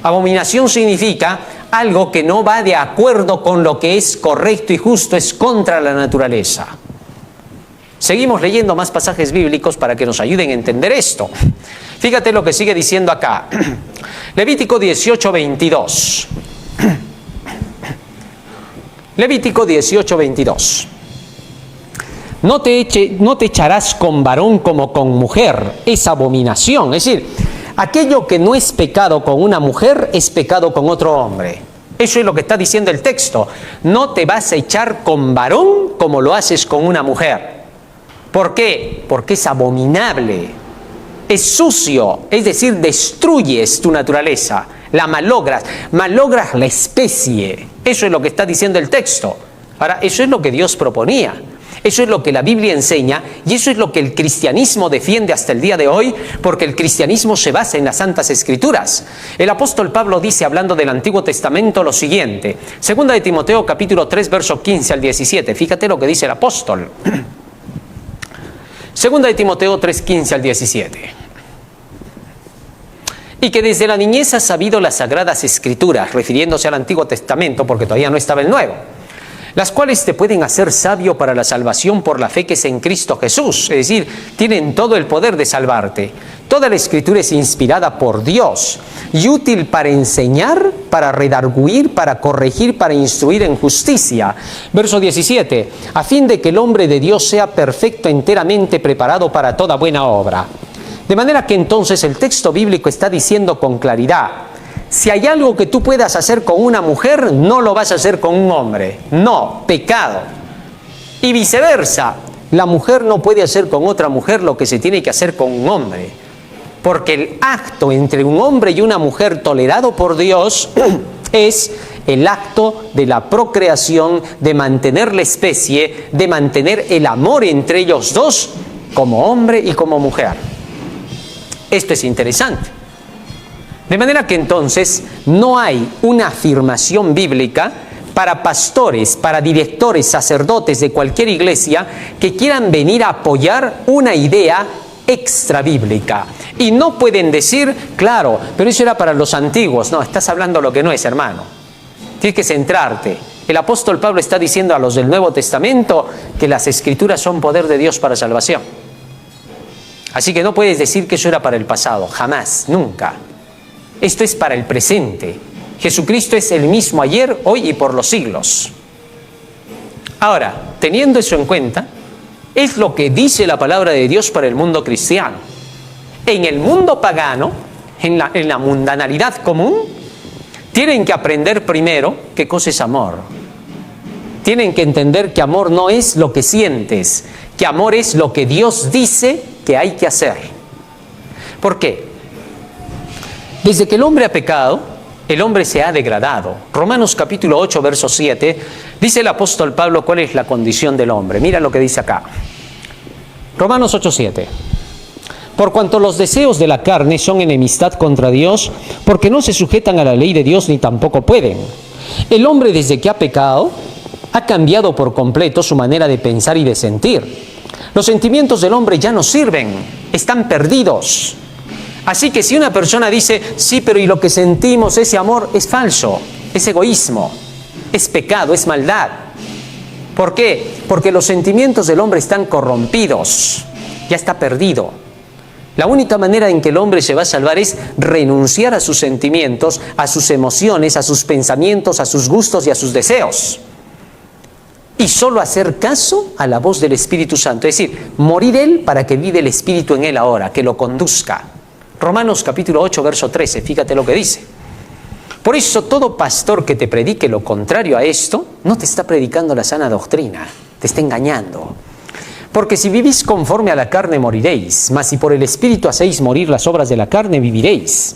Abominación significa algo que no va de acuerdo con lo que es correcto y justo, es contra la naturaleza. Seguimos leyendo más pasajes bíblicos para que nos ayuden a entender esto. Fíjate lo que sigue diciendo acá. Levítico 18, 22. Levítico 18, 22. No te echarás con varón como con mujer, es abominación. Es decir, aquello que no es pecado con una mujer es pecado con otro hombre. Eso es lo que está diciendo el texto. No te vas a echar con varón como lo haces con una mujer. ¿Por qué? Porque es abominable, es sucio, es decir, destruyes tu naturaleza, la malogras la especie. Eso es lo que está diciendo el texto. Ahora, eso es lo que Dios proponía. Eso es lo que la Biblia enseña y eso es lo que el cristianismo defiende hasta el día de hoy, porque el cristianismo se basa en las Santas Escrituras. El apóstol Pablo dice, hablando del Antiguo Testamento, lo siguiente. Segunda de Timoteo, capítulo 3, versos 15 al 17. Fíjate lo que dice el apóstol. Segunda de Timoteo 3, 15 al 17. Y que desde la niñez has sabido las Sagradas Escrituras, refiriéndose al Antiguo Testamento, porque todavía no estaba el Nuevo, las cuales te pueden hacer sabio para la salvación por la fe que es en Cristo Jesús. Es decir, tienen todo el poder de salvarte. Toda la Escritura es inspirada por Dios y útil para enseñar, para redarguir, para corregir, para instruir en justicia. Verso 17, a fin de que el hombre de Dios sea perfecto, enteramente preparado para toda buena obra. De manera que entonces el texto bíblico está diciendo con claridad, si hay algo que tú puedas hacer con una mujer, no lo vas a hacer con un hombre. No, pecado. Y viceversa, la mujer no puede hacer con otra mujer lo que se tiene que hacer con un hombre. Porque el acto entre un hombre y una mujer tolerado por Dios es el acto de la procreación, de mantener la especie, de mantener el amor entre ellos dos, como hombre y como mujer. Esto es interesante. De manera que entonces no hay una afirmación bíblica para pastores, para directores, sacerdotes de cualquier iglesia que quieran venir a apoyar una idea extra bíblica. Y no pueden decir, claro, pero eso era para los antiguos. No, estás hablando lo que no es, hermano. Tienes que centrarte. El apóstol Pablo está diciendo a los del Nuevo Testamento que las Escrituras son poder de Dios para salvación. Así que no puedes decir que eso era para el pasado, jamás, nunca. Esto es para el presente. Jesucristo es el mismo ayer, hoy y por los siglos. Ahora, teniendo eso en cuenta, es lo que dice la palabra de Dios para el mundo cristiano. En el mundo pagano, en la mundanalidad común, tienen que aprender primero qué cosa es amor. Tienen que entender que amor no es lo que sientes, que amor es lo que Dios dice que hay que hacer. ¿Por qué? Desde que el hombre ha pecado, el hombre se ha degradado. Romanos capítulo 8, verso 7, dice el apóstol Pablo cuál es la condición del hombre. Mira lo que dice acá. Romanos 8, 7. Por cuanto los deseos de la carne son enemistad contra Dios, porque no se sujetan a la ley de Dios ni tampoco pueden. El hombre desde que ha pecado, ha cambiado por completo su manera de pensar y de sentir. Los sentimientos del hombre ya no sirven, están perdidos. Así que si una persona dice, sí, pero ¿y lo que sentimos, ese amor? Es falso, es egoísmo, es pecado, es maldad. ¿Por qué? Porque los sentimientos del hombre están corrompidos, ya está perdido. La única manera en que el hombre se va a salvar es renunciar a sus sentimientos, a sus emociones, a sus pensamientos, a sus gustos y a sus deseos. Y solo hacer caso a la voz del Espíritu Santo, es decir, morir él para que vive el Espíritu en él ahora, que lo conduzca. Romanos capítulo 8, verso 13, fíjate lo que dice. Por eso todo pastor que te predique lo contrario a esto, no te está predicando la sana doctrina, te está engañando. Porque si vivís conforme a la carne moriréis, mas si por el Espíritu hacéis morir las obras de la carne, viviréis.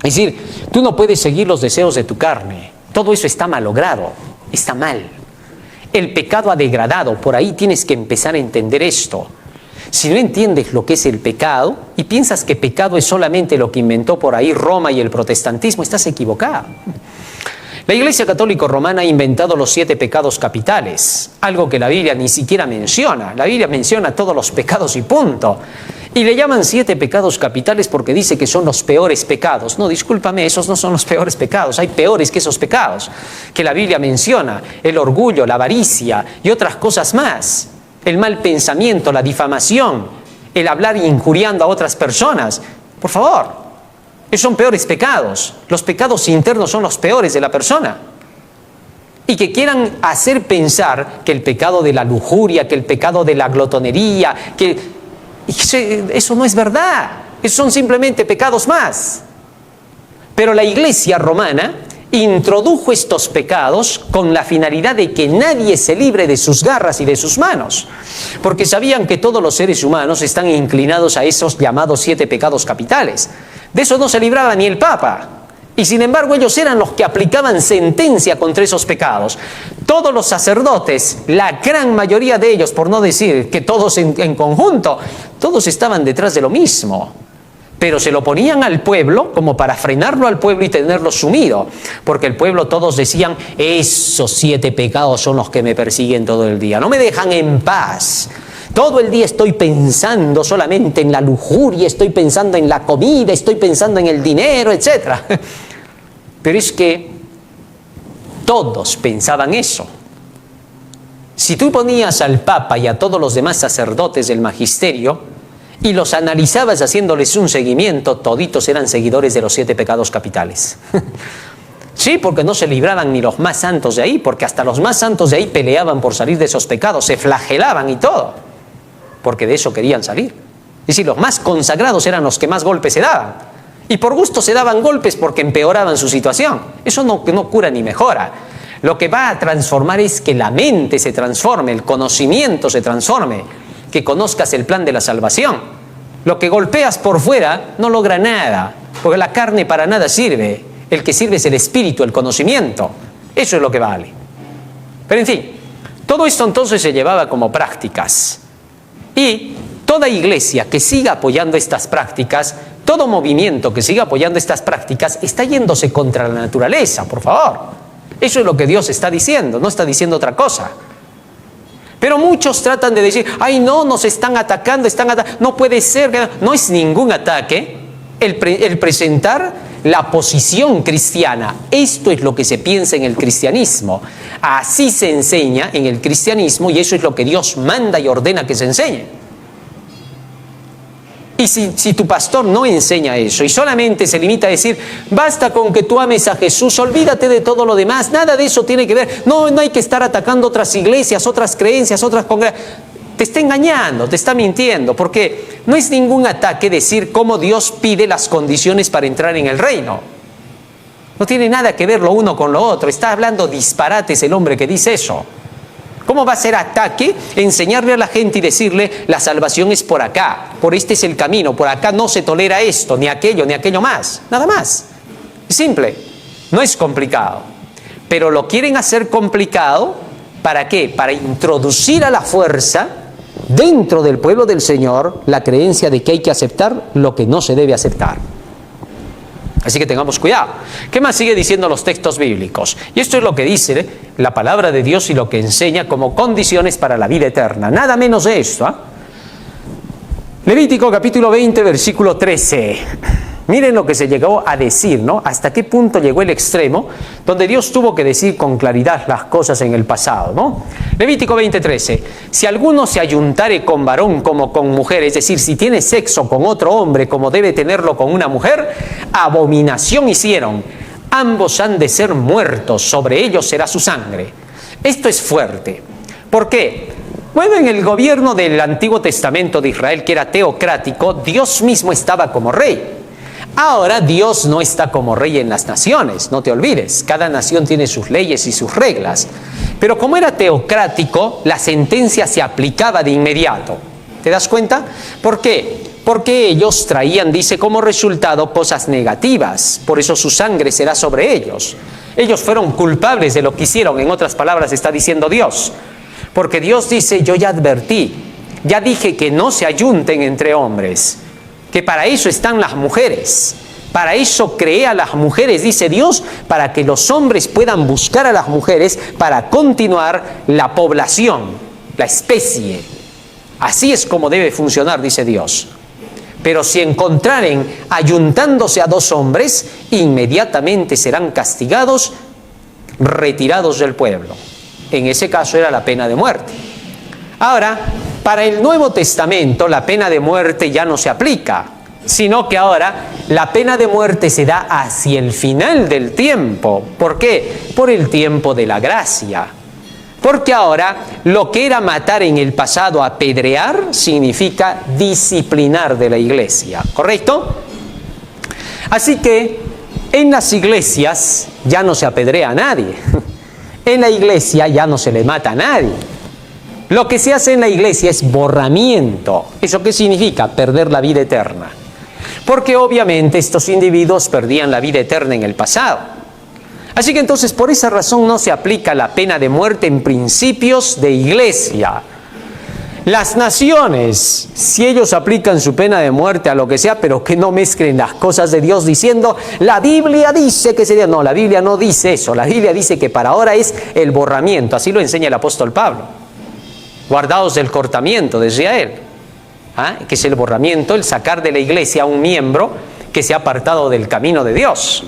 Es decir, tú no puedes seguir los deseos de tu carne, todo eso está malogrado, está mal. El pecado ha degradado, por ahí tienes que empezar a entender esto. Si no entiendes lo que es el pecado y piensas que pecado es solamente lo que inventó por ahí Roma y el protestantismo, estás equivocado. La Iglesia Católica Romana ha inventado los 7 pecados capitales, algo que la Biblia ni siquiera menciona. La Biblia menciona todos los pecados y punto. Y le llaman 7 pecados capitales porque dice que son los peores pecados. No, discúlpame, esos no son los peores pecados. Hay peores que esos pecados que la Biblia menciona. El orgullo, la avaricia y otras cosas más. El mal pensamiento, la difamación, el hablar injuriando a otras personas. Por favor, esos son peores pecados. Los pecados internos son los peores de la persona. Y que quieran hacer pensar que el pecado de la lujuria, que el pecado de la glotonería, que eso no es verdad. Esos son simplemente pecados más. Pero la Iglesia romana introdujo estos pecados con la finalidad de que nadie se libre de sus garras y de sus manos, porque sabían que todos los seres humanos están inclinados a esos llamados 7 pecados capitales. De eso no se libraba ni el Papa, y sin embargo ellos eran los que aplicaban sentencia contra esos pecados. Todos los sacerdotes, la gran mayoría de ellos, por no decir que todos en conjunto, todos estaban detrás de lo mismo. Pero se lo ponían al pueblo como para frenarlo al pueblo y tenerlo sumido. Porque el pueblo todos decían, esos 7 pecados son los que me persiguen todo el día. No me dejan en paz. Todo el día estoy pensando solamente en la lujuria, estoy pensando en la comida, estoy pensando en el dinero, etc. Pero es que todos pensaban eso. Si tú ponías al Papa y a todos los demás sacerdotes del magisterio y los analizabas haciéndoles un seguimiento, toditos eran seguidores de los 7 pecados capitales. Sí, porque no se libraban ni los más santos de ahí, porque hasta los más santos de ahí peleaban por salir de esos pecados, se flagelaban y todo, porque de eso querían salir. Es decir, los más consagrados eran los que más golpes se daban, y por gusto se daban golpes porque empeoraban su situación. Eso no cura ni mejora. Lo que va a transformar es que la mente se transforme, el conocimiento se transforme, que conozcas el plan de la salvación. Lo que golpeas por fuera no logra nada, porque la carne para nada sirve. El que sirve es el espíritu, el conocimiento. Eso es lo que vale. Pero en fin, todo esto entonces se llevaba como prácticas. Y toda iglesia que siga apoyando estas prácticas, todo movimiento que siga apoyando estas prácticas, está yéndose contra la naturaleza, por favor. Eso es lo que Dios está diciendo, no está diciendo otra cosa. Pero muchos tratan de decir, ay no, nos están atacando, no puede ser. No es ningún ataque el presentar la posición cristiana. Esto es lo que se piensa en el cristianismo. Así se enseña en el cristianismo y eso es lo que Dios manda y ordena que se enseñe. Y si tu pastor no enseña eso y solamente se limita a decir, basta con que tú ames a Jesús, olvídate de todo lo demás, nada de eso tiene que ver, no hay que estar atacando otras iglesias, otras creencias, otras congregaciones. Te está engañando, te está mintiendo, porque no es ningún ataque decir cómo Dios pide las condiciones para entrar en el reino. No tiene nada que ver lo uno con lo otro, está hablando disparates el hombre que dice eso. ¿Cómo va a ser ataque enseñarle a la gente y decirle la salvación es por acá, por este es el camino, por acá no se tolera esto, ni aquello más? Nada más. Es simple, no es complicado. Pero lo quieren hacer complicado, ¿para qué? Para introducir a la fuerza dentro del pueblo del Señor la creencia de que hay que aceptar lo que no se debe aceptar. Así que tengamos cuidado. ¿Qué más sigue diciendo los textos bíblicos? Y esto es lo que dice la palabra de Dios y lo que enseña como condiciones para la vida eterna. Nada menos de esto. Levítico capítulo 20, versículo 13. Miren lo que se llegó a decir, ¿no? Hasta qué punto llegó el extremo donde Dios tuvo que decir con claridad las cosas en el pasado, ¿no? Levítico 20:13. Si alguno se ayuntare con varón como con mujer, es decir, si tiene sexo con otro hombre como debe tenerlo con una mujer, abominación hicieron. Ambos han de ser muertos, sobre ellos será su sangre. Esto es fuerte. ¿Por qué? Bueno, en el gobierno del Antiguo Testamento de Israel, que era teocrático, Dios mismo estaba como rey. Ahora Dios no está como rey en las naciones, no te olvides. Cada nación tiene sus leyes y sus reglas. Pero como era teocrático, la sentencia se aplicaba de inmediato. ¿Te das cuenta? ¿Por qué? Porque ellos traían, dice, como resultado cosas negativas. Por eso su sangre será sobre ellos. Ellos fueron culpables de lo que hicieron. En otras palabras está diciendo Dios. Porque Dios dice, yo ya advertí, ya dije que no se ayunten entre hombres. Que para eso están las mujeres, para eso creé a las mujeres, dice Dios, para que los hombres puedan buscar a las mujeres para continuar la población, la especie. Así es como debe funcionar, dice Dios. Pero si encontraren ayuntándose a dos hombres, inmediatamente serán castigados, retirados del pueblo. En ese caso era la pena de muerte. Ahora, para el Nuevo Testamento la pena de muerte ya no se aplica, sino que ahora la pena de muerte se da hacia el final del tiempo. ¿Por qué? Por el tiempo de la gracia. Porque ahora lo que era matar en el pasado, apedrear, significa disciplinar de la iglesia, ¿correcto? Así que En las iglesias ya no se apedrea a nadie. En la iglesia ya no se le mata a nadie. Lo que se hace en la iglesia es borramiento. ¿Eso qué significa? Perder la vida eterna. Porque obviamente estos individuos perdían la vida eterna en el pasado. Así que entonces por esa razón no se aplica la pena de muerte en principios de iglesia. Las naciones, si ellos aplican su pena de muerte a lo que sea, pero que no mezclen las cosas de Dios diciendo, la Biblia dice que sería... No, la Biblia no dice eso. La Biblia dice que para ahora es el borramiento. Así lo enseña el apóstol Pablo. Guardaos del cortamiento, decía él. Que es el borramiento, el sacar de la iglesia a un miembro que se ha apartado del camino de Dios.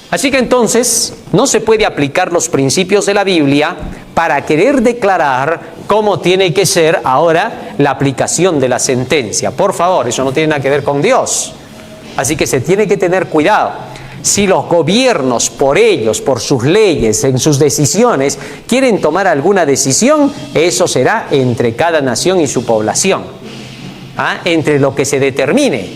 Así que entonces no se puede aplicar los principios de la Biblia para querer declarar cómo tiene que ser ahora la aplicación de la sentencia. Por favor, eso no tiene nada que ver con Dios. Así que se tiene que tener cuidado. Si los gobiernos por ellos, por sus leyes, en sus decisiones, quieren tomar alguna decisión, eso será entre cada nación y su población, entre lo que se determine.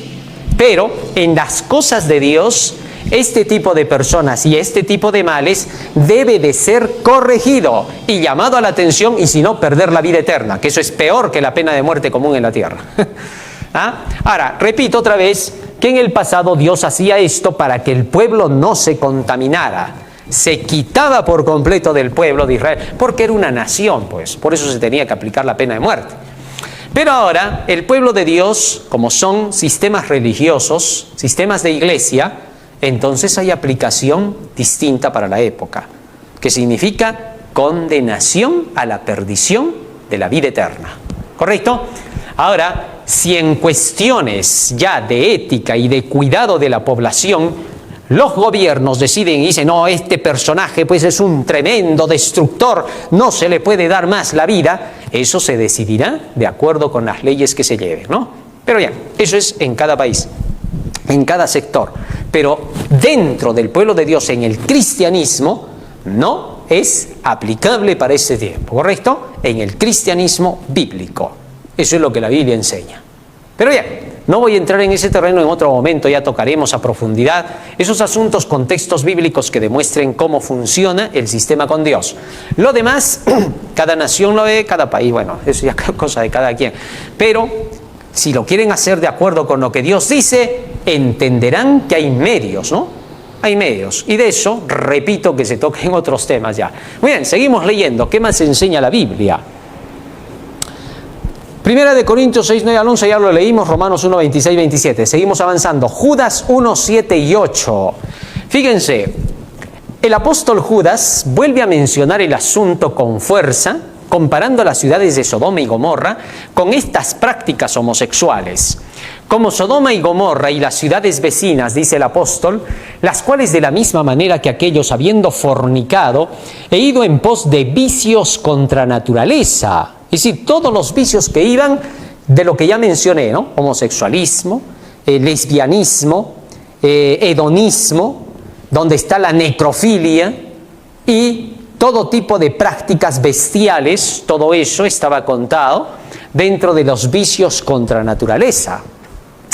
Pero en las cosas de Dios, este tipo de personas y este tipo de males debe de ser corregido y llamado a la atención, y si no, perder la vida eterna, que eso es peor que la pena de muerte común en la tierra. Ahora, repito otra vez que en el pasado Dios hacía esto para que el pueblo no se contaminara. Se quitaba por completo del pueblo de Israel, porque era una nación, pues, por eso se tenía que aplicar la pena de muerte. Pero ahora, el pueblo de Dios, como son sistemas religiosos, sistemas de iglesia, entonces hay aplicación distinta para la época, que significa condenación a la perdición de la vida eterna. ¿Correcto? Ahora, si en cuestiones ya de ética y de cuidado de la población, los gobiernos deciden y dicen, no, este personaje pues es un tremendo destructor, no se le puede dar más la vida, eso se decidirá de acuerdo con las leyes que se lleven, ¿no? Pero ya, eso es en cada país, en cada sector. Pero dentro del pueblo de Dios, en el cristianismo, no es aplicable para ese tiempo, ¿correcto? En el cristianismo bíblico. Eso es lo que la Biblia enseña. Pero ya, no voy a entrar en ese terreno, en otro momento ya tocaremos a profundidad esos asuntos con textos bíblicos que demuestren cómo funciona el sistema con Dios. Lo demás, cada nación lo ve, cada país, bueno, eso ya es cosa de cada quien. Pero si lo quieren hacer de acuerdo con lo que Dios dice, entenderán que hay medios, ¿no? Hay medios. Y de eso, repito, que se toquen otros temas ya. Muy bien, seguimos leyendo. ¿Qué más enseña la Biblia? Primera de Corintios 6, 9 al 11, ya lo leímos, Romanos 1, 26, 27. Seguimos avanzando. Judas 1, 7 y 8. Fíjense, el apóstol Judas vuelve a mencionar el asunto con fuerza, comparando las ciudades de Sodoma y Gomorra con estas prácticas homosexuales. Como Sodoma y Gomorra y las ciudades vecinas, dice el apóstol, las cuales de la misma manera que aquellos, habiendo fornicado, he ido en pos de vicios contra naturaleza. Es decir, todos los vicios que iban de lo que ya mencioné, ¿no? Homosexualismo, lesbianismo, hedonismo, donde está la necrofilia y todo tipo de prácticas bestiales, todo eso estaba contado dentro de los vicios contra naturaleza.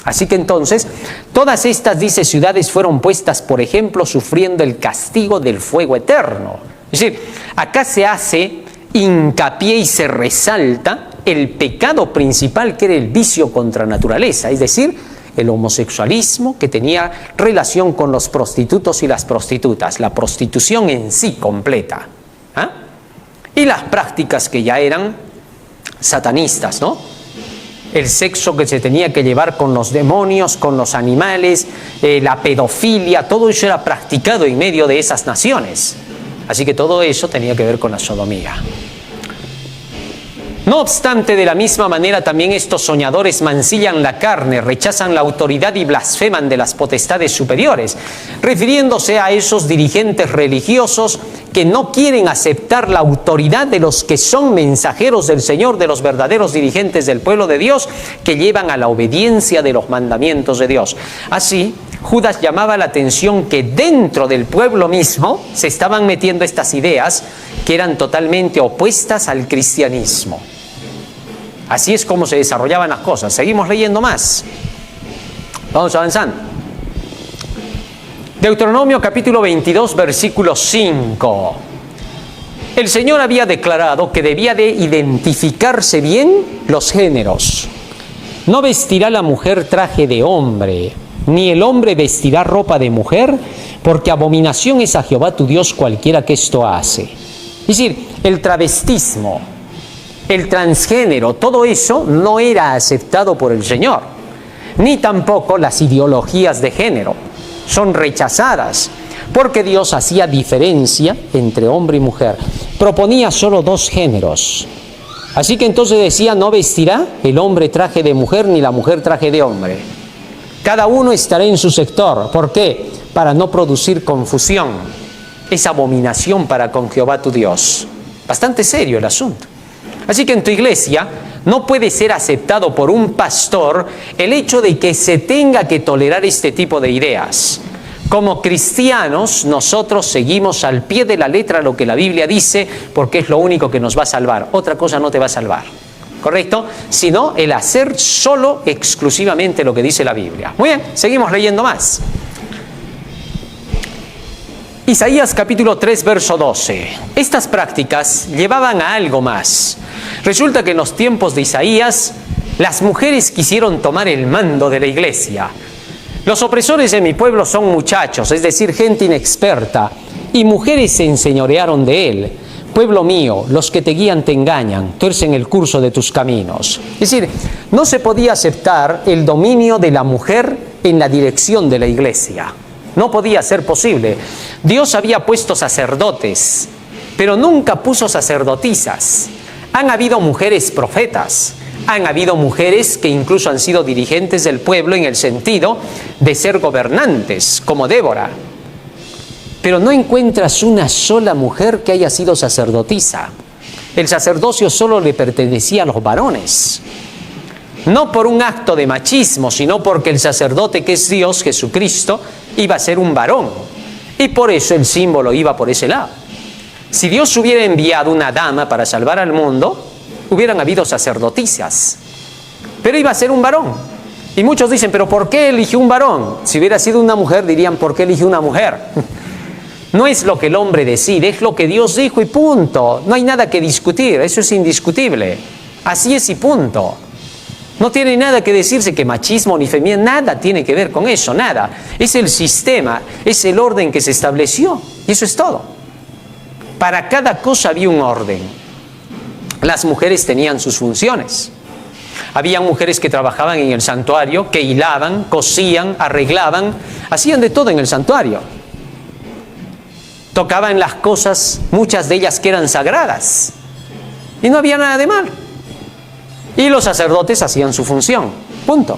Así que entonces, todas estas, dice, ciudades fueron puestas, por ejemplo, sufriendo el castigo del fuego eterno. Es decir, acá se hace hincapié y se resalta el pecado principal, que era el vicio contra naturaleza, es decir, el homosexualismo, que tenía relación con los prostitutos y las prostitutas, la prostitución en sí completa, y las prácticas que ya eran satanistas, ¿no? El sexo que se tenía que llevar con los demonios, con los animales, la pedofilia, todo eso era practicado en medio de esas naciones. Así que todo eso tenía que ver con la sodomía. No obstante, de la misma manera también estos soñadores mancillan la carne, rechazan la autoridad y blasfeman de las potestades superiores, refiriéndose a esos dirigentes religiosos que no quieren aceptar la autoridad de los que son mensajeros del Señor, de los verdaderos dirigentes del pueblo de Dios, que llevan a la obediencia de los mandamientos de Dios. Así, Judas llamaba la atención que dentro del pueblo mismo se estaban metiendo estas ideas que eran totalmente opuestas al cristianismo. Así es como se desarrollaban las cosas. Seguimos leyendo más. Vamos avanzando. Deuteronomio capítulo 22, versículo 5. El Señor había declarado que debía de identificarse bien los géneros. No vestirá la mujer traje de hombre, ni el hombre vestirá ropa de mujer, porque abominación es a Jehová tu Dios cualquiera que esto hace. Es decir, el travestismo, el transgénero, todo eso no era aceptado por el Señor, ni tampoco las ideologías de género. Son rechazadas, porque Dios hacía diferencia entre hombre y mujer. Proponía solo dos géneros. Así que entonces decía, no vestirá el hombre traje de mujer ni la mujer traje de hombre. Cada uno estará en su sector. ¿Por qué? Para no producir confusión. Es abominación para con Jehová tu Dios. Bastante serio el asunto. Así que en tu iglesia no puede ser aceptado por un pastor el hecho de que se tenga que tolerar este tipo de ideas. Como cristianos, nosotros seguimos al pie de la letra lo que la Biblia dice, porque es lo único que nos va a salvar. Otra cosa no te va a salvar, ¿correcto? Sino el hacer solo, exclusivamente lo que dice la Biblia. Muy bien, seguimos leyendo más. Isaías capítulo 3, verso 12. Estas prácticas llevaban a algo más. Resulta que en los tiempos de Isaías, las mujeres quisieron tomar el mando de la iglesia. Los opresores de mi pueblo son muchachos, es decir, gente inexperta, y mujeres se enseñorearon de él. Pueblo mío, los que te guían te engañan, tuercen el curso de tus caminos. Es decir, no se podía aceptar el dominio de la mujer en la dirección de la iglesia. No podía ser posible. Dios había puesto sacerdotes, pero nunca puso sacerdotisas. Han habido mujeres profetas. Han habido mujeres que incluso han sido dirigentes del pueblo en el sentido de ser gobernantes, como Débora. Pero no encuentras una sola mujer que haya sido sacerdotisa. El sacerdocio solo le pertenecía a los varones. No por un acto de machismo, sino porque el sacerdote que es Dios, Jesucristo, iba a ser un varón. Y por eso el símbolo iba por ese lado. Si Dios hubiera enviado una dama para salvar al mundo, hubieran habido sacerdotisas, pero iba a ser un varón. Y muchos dicen, ¿pero por qué eligió un varón? Si hubiera sido una mujer, dirían, ¿por qué eligió una mujer? No es lo que el hombre decide, es lo que Dios dijo y punto. No hay nada que discutir, eso es indiscutible. Así es y punto. No tiene nada que decirse que machismo ni feminismo, nada tiene que ver con eso, nada. Es el sistema, es el orden que se estableció, y eso es todo. Para cada cosa había un orden. Las mujeres tenían sus funciones. Había mujeres que trabajaban en el santuario, que hilaban, cosían, arreglaban, hacían de todo en el santuario. Tocaban las cosas, muchas de ellas que eran sagradas. Y no había nada de mal. Y los sacerdotes hacían su función. Punto.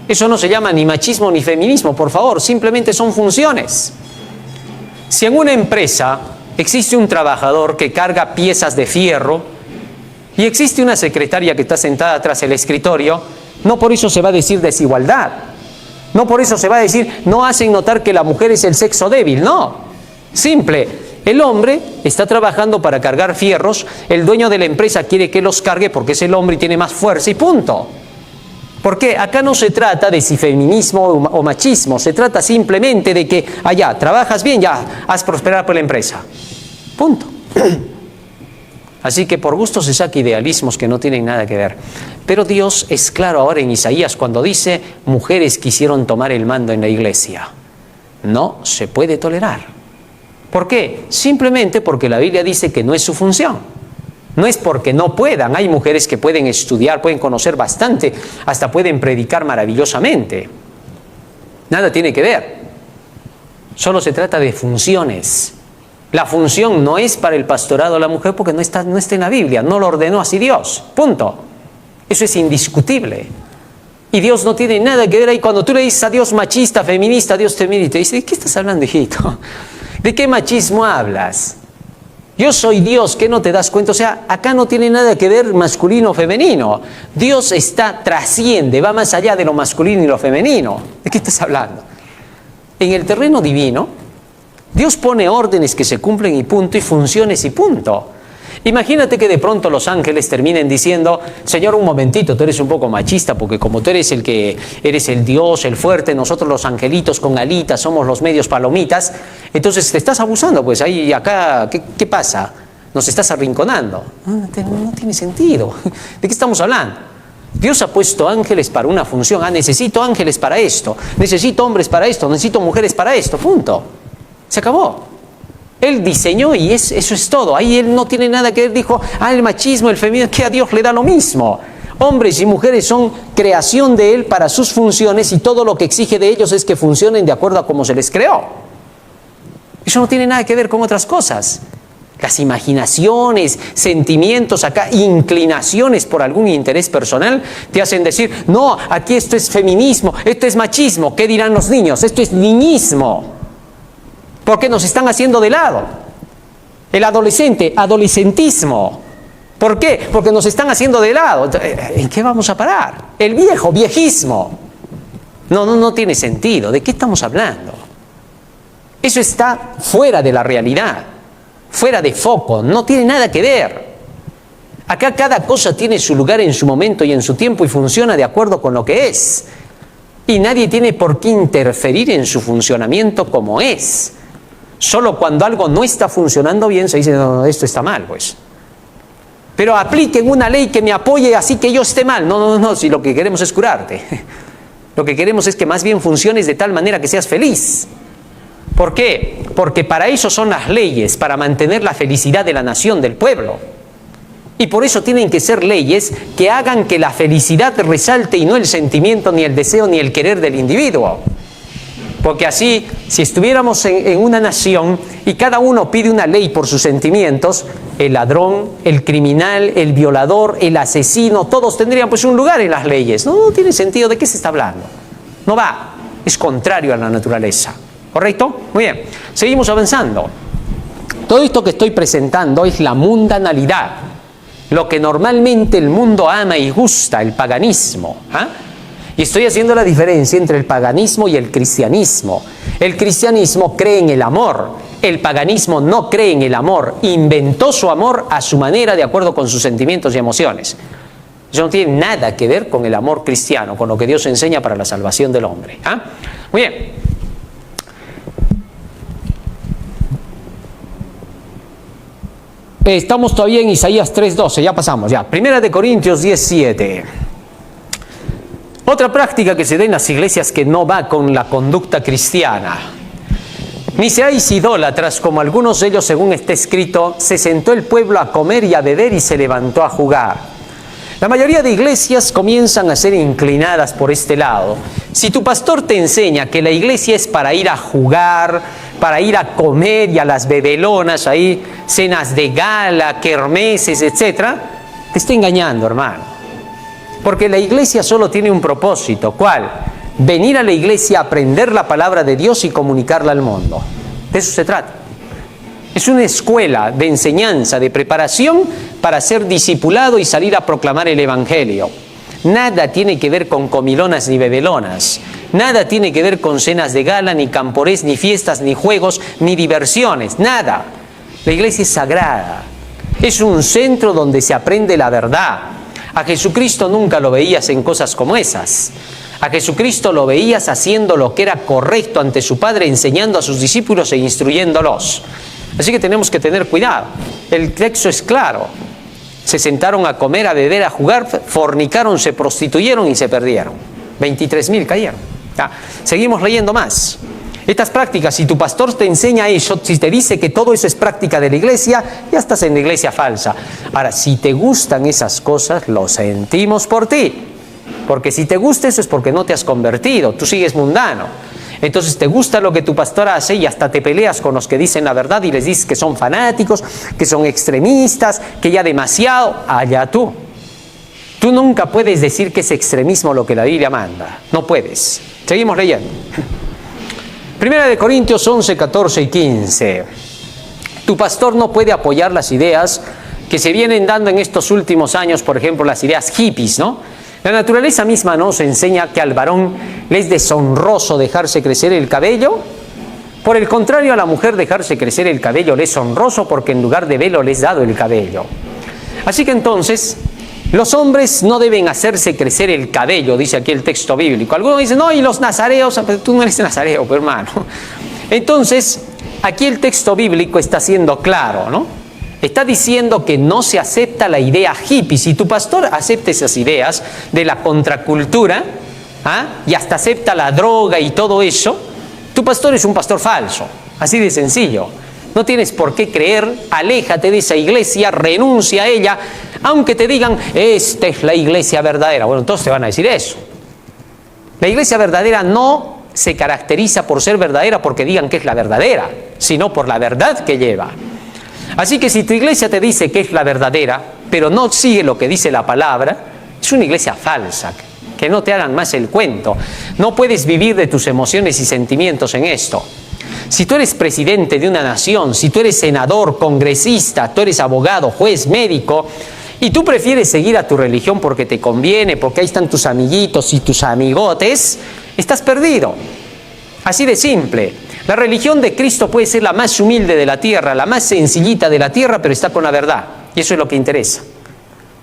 Eso no se llama ni machismo ni feminismo, por favor. Simplemente son funciones. Si en una empresa existe un trabajador que carga piezas de fierro, y existe una secretaria que está sentada tras el escritorio, no por eso se va a decir desigualdad. No por eso se va a decir, no hacen notar que la mujer es el sexo débil. No. Simple. El hombre está trabajando para cargar fierros, el dueño de la empresa quiere que los cargue porque es el hombre y tiene más fuerza y punto. Porque acá no se trata de si feminismo o machismo, se trata simplemente de que, allá, trabajas bien, ya, haz prosperar por la empresa. Punto. Así que por gusto se saca idealismos que no tienen nada que ver. Pero Dios es claro ahora en Isaías cuando dice, mujeres quisieron tomar el mando en la iglesia. No se puede tolerar. ¿Por qué? Simplemente porque la Biblia dice que no es su función. No es porque no puedan. Hay mujeres que pueden estudiar, pueden conocer bastante, hasta pueden predicar maravillosamente. Nada tiene que ver. Solo se trata de funciones. La función no es para el pastorado de la mujer porque no está en la Biblia, no lo ordenó así Dios, punto. Eso es indiscutible. Y Dios no tiene nada que ver ahí. Cuando tú le dices a Dios machista, feminista, Dios te mira y te dice, ¿de qué estás hablando, hijito? ¿De qué machismo hablas? Yo soy Dios, ¿qué no te das cuenta? O sea, acá no tiene nada que ver masculino o femenino. Dios trasciende, va más allá de lo masculino y lo femenino. ¿De qué estás hablando? En el terreno divino, Dios pone órdenes que se cumplen y punto, y funciones y punto. Imagínate que de pronto los ángeles terminen diciendo, Señor, un momentito, tú eres un poco machista, porque como tú eres el Dios, el fuerte, nosotros los angelitos con alitas somos los medios palomitas, entonces te estás abusando, pues ahí acá, ¿qué pasa? Nos estás arrinconando. No tiene sentido. ¿De qué estamos hablando? Dios ha puesto ángeles para una función. Necesito ángeles para esto, necesito hombres para esto, necesito mujeres para esto, punto. Se acabó. Él diseñó y eso es todo. Ahí él no tiene nada que ver. Dijo, el machismo, el feminismo, que a Dios le da lo mismo. Hombres y mujeres son creación de Él para sus funciones y todo lo que exige de ellos es que funcionen de acuerdo a cómo se les creó. Eso no tiene nada que ver con otras cosas. Las imaginaciones, sentimientos acá, inclinaciones por algún interés personal te hacen decir, no, aquí esto es feminismo, esto es machismo. ¿Qué dirán los niños? Esto es niñismo. Porque nos están haciendo de lado. El adolescente, adolescentismo. ¿Por qué? Porque nos están haciendo de lado. ¿En qué vamos a parar? El viejo, viejismo. No tiene sentido. ¿De qué estamos hablando? Eso está fuera de la realidad, fuera de foco, no tiene nada que ver. Acá cada cosa tiene su lugar en su momento y en su tiempo y funciona de acuerdo con lo que es. Y nadie tiene por qué interferir en su funcionamiento como es. Solo cuando algo no está funcionando bien se dice, no, esto está mal, pues. Pero apliquen una ley que me apoye así que yo esté mal. No, si lo que queremos es curarte. Lo que queremos es que más bien funciones de tal manera que seas feliz. ¿Por qué? Porque para eso son las leyes, para mantener la felicidad de la nación, del pueblo. Y por eso tienen que ser leyes que hagan que la felicidad resalte y no el sentimiento, ni el deseo, ni el querer del individuo. Porque así, si estuviéramos en una nación y cada uno pide una ley por sus sentimientos, el ladrón, el criminal, el violador, el asesino, todos tendrían pues un lugar en las leyes. No tiene sentido. ¿De qué se está hablando? No va. Es contrario a la naturaleza. ¿Correcto? Muy bien. Seguimos avanzando. Todo esto que estoy presentando es la mundanalidad. Lo que normalmente el mundo ama y gusta, el paganismo. Y estoy haciendo la diferencia entre el paganismo y el cristianismo. El cristianismo cree en el amor. El paganismo no cree en el amor. Inventó su amor a su manera, de acuerdo con sus sentimientos y emociones. Eso no tiene nada que ver con el amor cristiano, con lo que Dios enseña para la salvación del hombre. Muy bien. Estamos todavía en Isaías 3:12, ya pasamos, ya. Primera de Corintios 10:7. Otra práctica que se da en las iglesias que no va con la conducta cristiana. Ni seáis idólatras, como algunos de ellos, según está escrito, se sentó el pueblo a comer y a beber y se levantó a jugar. La mayoría de iglesias comienzan a ser inclinadas por este lado. Si tu pastor te enseña que la iglesia es para ir a jugar, para ir a comer y a las bebelonas, ahí, cenas de gala, kermeses, etc., te está engañando, hermano. Porque la iglesia solo tiene un propósito. ¿Cuál? Venir a la iglesia a aprender la palabra de Dios y comunicarla al mundo. De eso se trata. Es una escuela de enseñanza, de preparación para ser discipulado y salir a proclamar el evangelio. Nada tiene que ver con comilonas ni bebelonas. Nada tiene que ver con cenas de gala, ni camporés, ni fiestas, ni juegos, ni diversiones. Nada. La iglesia es sagrada. Es un centro donde se aprende la verdad. A Jesucristo nunca lo veías en cosas como esas. A Jesucristo lo veías haciendo lo que era correcto ante su Padre, enseñando a sus discípulos e instruyéndolos. Así que tenemos que tener cuidado. El texto es claro. Se sentaron a comer, a beber, a jugar, fornicaron, se prostituyeron y se perdieron. 23,000 cayeron. Seguimos leyendo más. Estas prácticas, si tu pastor te enseña eso, si te dice que todo eso es práctica de la iglesia, ya estás en la iglesia falsa. Ahora, si te gustan esas cosas, lo sentimos por ti. Porque si te gusta eso es porque no te has convertido, tú sigues mundano. Entonces te gusta lo que tu pastor hace y hasta te peleas con los que dicen la verdad y les dices que son fanáticos, que son extremistas, que ya demasiado, allá tú. Tú nunca puedes decir que es extremismo lo que la Biblia manda. No puedes. Seguimos leyendo. Primera de Corintios 11, 14 y 15. Tu pastor no puede apoyar las ideas que se vienen dando en estos últimos años, por ejemplo, las ideas hippies, ¿no? La naturaleza misma nos enseña que al varón le es deshonroso dejarse crecer el cabello Por el contrario, a la mujer dejarse crecer el cabello le es honroso, porque en lugar de velo le es dado el cabello. Así que entonces, los hombres no deben hacerse crecer el cabello, dice aquí el texto bíblico. Algunos dicen, no, y los nazareos, pero tú no eres nazareo, pero hermano. Entonces, aquí el texto bíblico está siendo claro, ¿no? Está diciendo que no se acepta la idea hippie. Si tu pastor acepta esas ideas de la contracultura, y hasta acepta la droga y todo eso, tu pastor es un pastor falso. Así de sencillo. No tienes por qué creer, aléjate de esa iglesia, renuncia a ella, aunque te digan, esta es la iglesia verdadera. Bueno, entonces te van a decir eso. La iglesia verdadera no se caracteriza por ser verdadera porque digan que es la verdadera, sino por la verdad que lleva. Así que si tu iglesia te dice que es la verdadera, pero no sigue lo que dice la palabra, es una iglesia falsa. Que no te hagan más el cuento. No puedes vivir de tus emociones y sentimientos en esto. Si tú eres presidente de una nación, si tú eres senador, congresista, tú eres abogado, juez, médico, y tú prefieres seguir a tu religión porque te conviene, porque ahí están tus amiguitos y tus amigotes, estás perdido. Así de simple. La religión de Cristo puede ser la más humilde de la tierra, la más sencillita de la tierra, pero está con la verdad. Y eso es lo que interesa.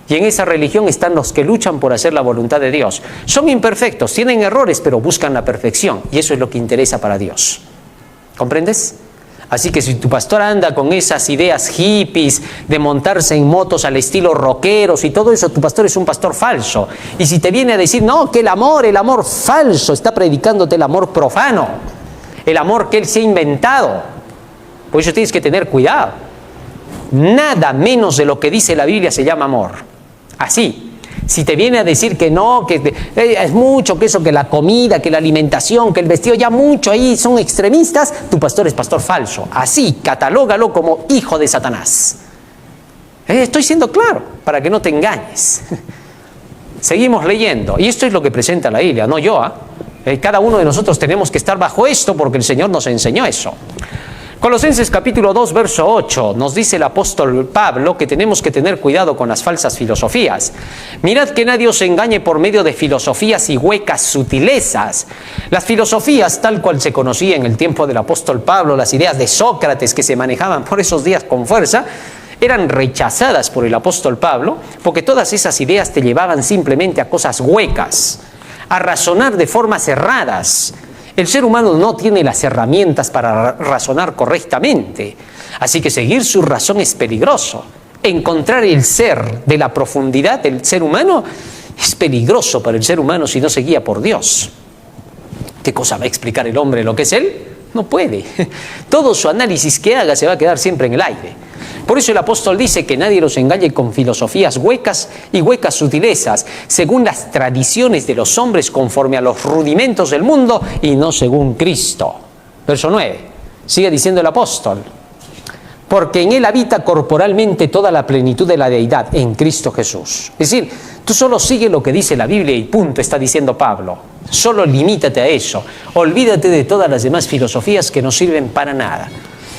Y en esa religión están los que luchan por hacer la voluntad de Dios. Son imperfectos, tienen errores, pero buscan la perfección. Y eso es lo que interesa para Dios. ¿Comprendes? Así que si tu pastor anda con esas ideas hippies de montarse en motos al estilo rockeros y todo eso, tu pastor es un pastor falso. Y si te viene a decir, no, que el amor falso, está predicándote el amor profano, el amor que él se ha inventado. Por eso tienes que tener cuidado. Nada menos de lo que dice la Biblia se llama amor. Así. Si te viene a decir que no, que es mucho, que eso, que la comida, que la alimentación, que el vestido, ya mucho ahí son extremistas, tu pastor es pastor falso. Así, catalógalo como hijo de Satanás. Estoy siendo claro, para que no te engañes. Seguimos leyendo, y esto es lo que presenta la Biblia, no yo. Cada uno de nosotros tenemos que estar bajo esto porque el Señor nos enseñó eso. Colosenses capítulo 2, verso 8, nos dice el apóstol Pablo que tenemos que tener cuidado con las falsas filosofías. Mirad que nadie os engañe por medio de filosofías y huecas sutilezas. Las filosofías, tal cual se conocía en el tiempo del apóstol Pablo, las ideas de Sócrates que se manejaban por esos días con fuerza, eran rechazadas por el apóstol Pablo, porque todas esas ideas te llevaban simplemente a cosas huecas, a razonar de formas erradas. El ser humano no tiene las herramientas para razonar correctamente, así que seguir su razón es peligroso. Encontrar el ser de la profundidad del ser humano es peligroso para el ser humano si no se guía por Dios. ¿Qué cosa va a explicar el hombre lo que es él? No puede. Todo su análisis que haga se va a quedar siempre en el aire. Por eso el apóstol dice que nadie los engañe con filosofías huecas y huecas sutilezas, según las tradiciones de los hombres conforme a los rudimentos del mundo y no según Cristo. Verso 9, sigue diciendo el apóstol, porque en él habita corporalmente toda la plenitud de la deidad, en Cristo Jesús. Es decir, tú solo sigue lo que dice la Biblia y punto, está diciendo Pablo. Solo limítate a eso. Olvídate de todas las demás filosofías que no sirven para nada.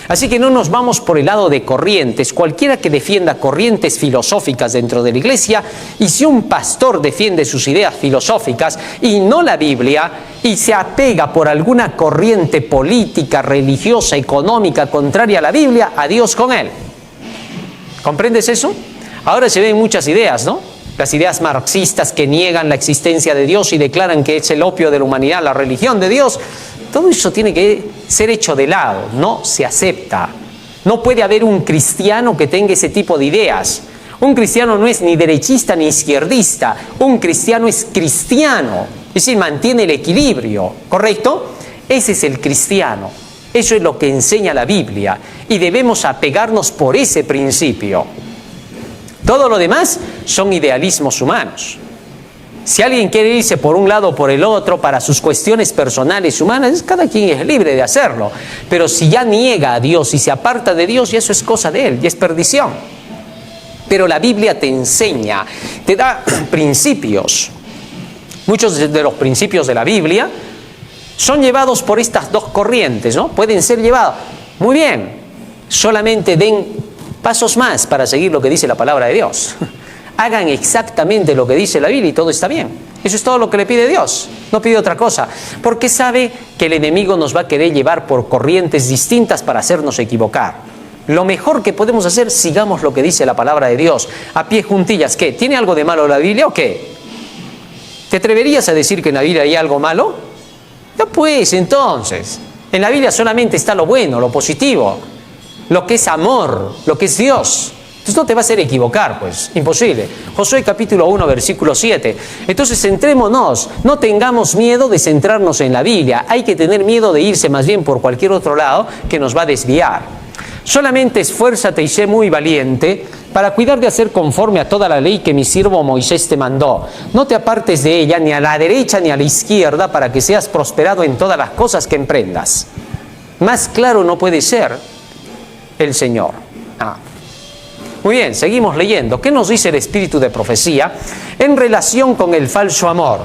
Así que no nos vamos por el lado de corrientes. Cualquiera que defienda corrientes filosóficas dentro de la iglesia, y si un pastor defiende sus ideas filosóficas y no la Biblia, y se apega por alguna corriente política, religiosa, económica contraria a la Biblia, adiós con él. ¿Comprendes eso? Ahora se ven muchas ideas, ¿no? Las ideas marxistas que niegan la existencia de Dios y declaran que es el opio de la humanidad, la religión de Dios. Todo eso tiene que ser hecho de lado, no se acepta. No puede haber un cristiano que tenga ese tipo de ideas. Un cristiano no es ni derechista ni izquierdista, un cristiano es cristiano, es decir, mantiene el equilibrio, ¿correcto? Ese es el cristiano, eso es lo que enseña la Biblia y debemos apegarnos por ese principio. Todo lo demás son idealismos humanos. Si alguien quiere irse por un lado o por el otro para sus cuestiones personales humanas, cada quien es libre de hacerlo. Pero si ya niega a Dios y se aparta de Dios, ya eso es cosa de él, ya es perdición. Pero la Biblia te enseña, te da principios. Muchos de los principios de la Biblia son llevados por estas dos corrientes, ¿no? Pueden ser llevados. Muy bien, solamente den pasos más para seguir lo que dice la palabra de Dios. hagan exactamente lo que dice la Biblia y todo está bien. Eso es todo lo que le pide Dios, no pide otra cosa, porque sabe que el enemigo nos va a querer llevar por corrientes distintas para hacernos equivocar. Lo mejor que podemos hacer, sigamos lo que dice la palabra de Dios, a pie juntillas. ¿Qué? ¿Tiene algo de malo la Biblia o qué? ¿Te atreverías a decir que en la Biblia hay algo malo? No, pues, entonces, en la Biblia solamente está lo bueno, lo positivo, lo que es amor, lo que es Dios. Entonces no te va a hacer equivocar, pues, imposible. Josué capítulo 1, versículo 7. Entonces centrémonos, no tengamos miedo de centrarnos en la Biblia. Hay que tener miedo de irse más bien por cualquier otro lado que nos va a desviar. Solamente esfuérzate y sé muy valiente para cuidar de hacer conforme a toda la ley que mi siervo Moisés te mandó. No te apartes de ella ni a la derecha ni a la izquierda para que seas prosperado en todas las cosas que emprendas. Más claro no puede ser el Señor. Muy bien, seguimos leyendo. ¿Qué nos dice el espíritu de profecía en relación con el falso amor?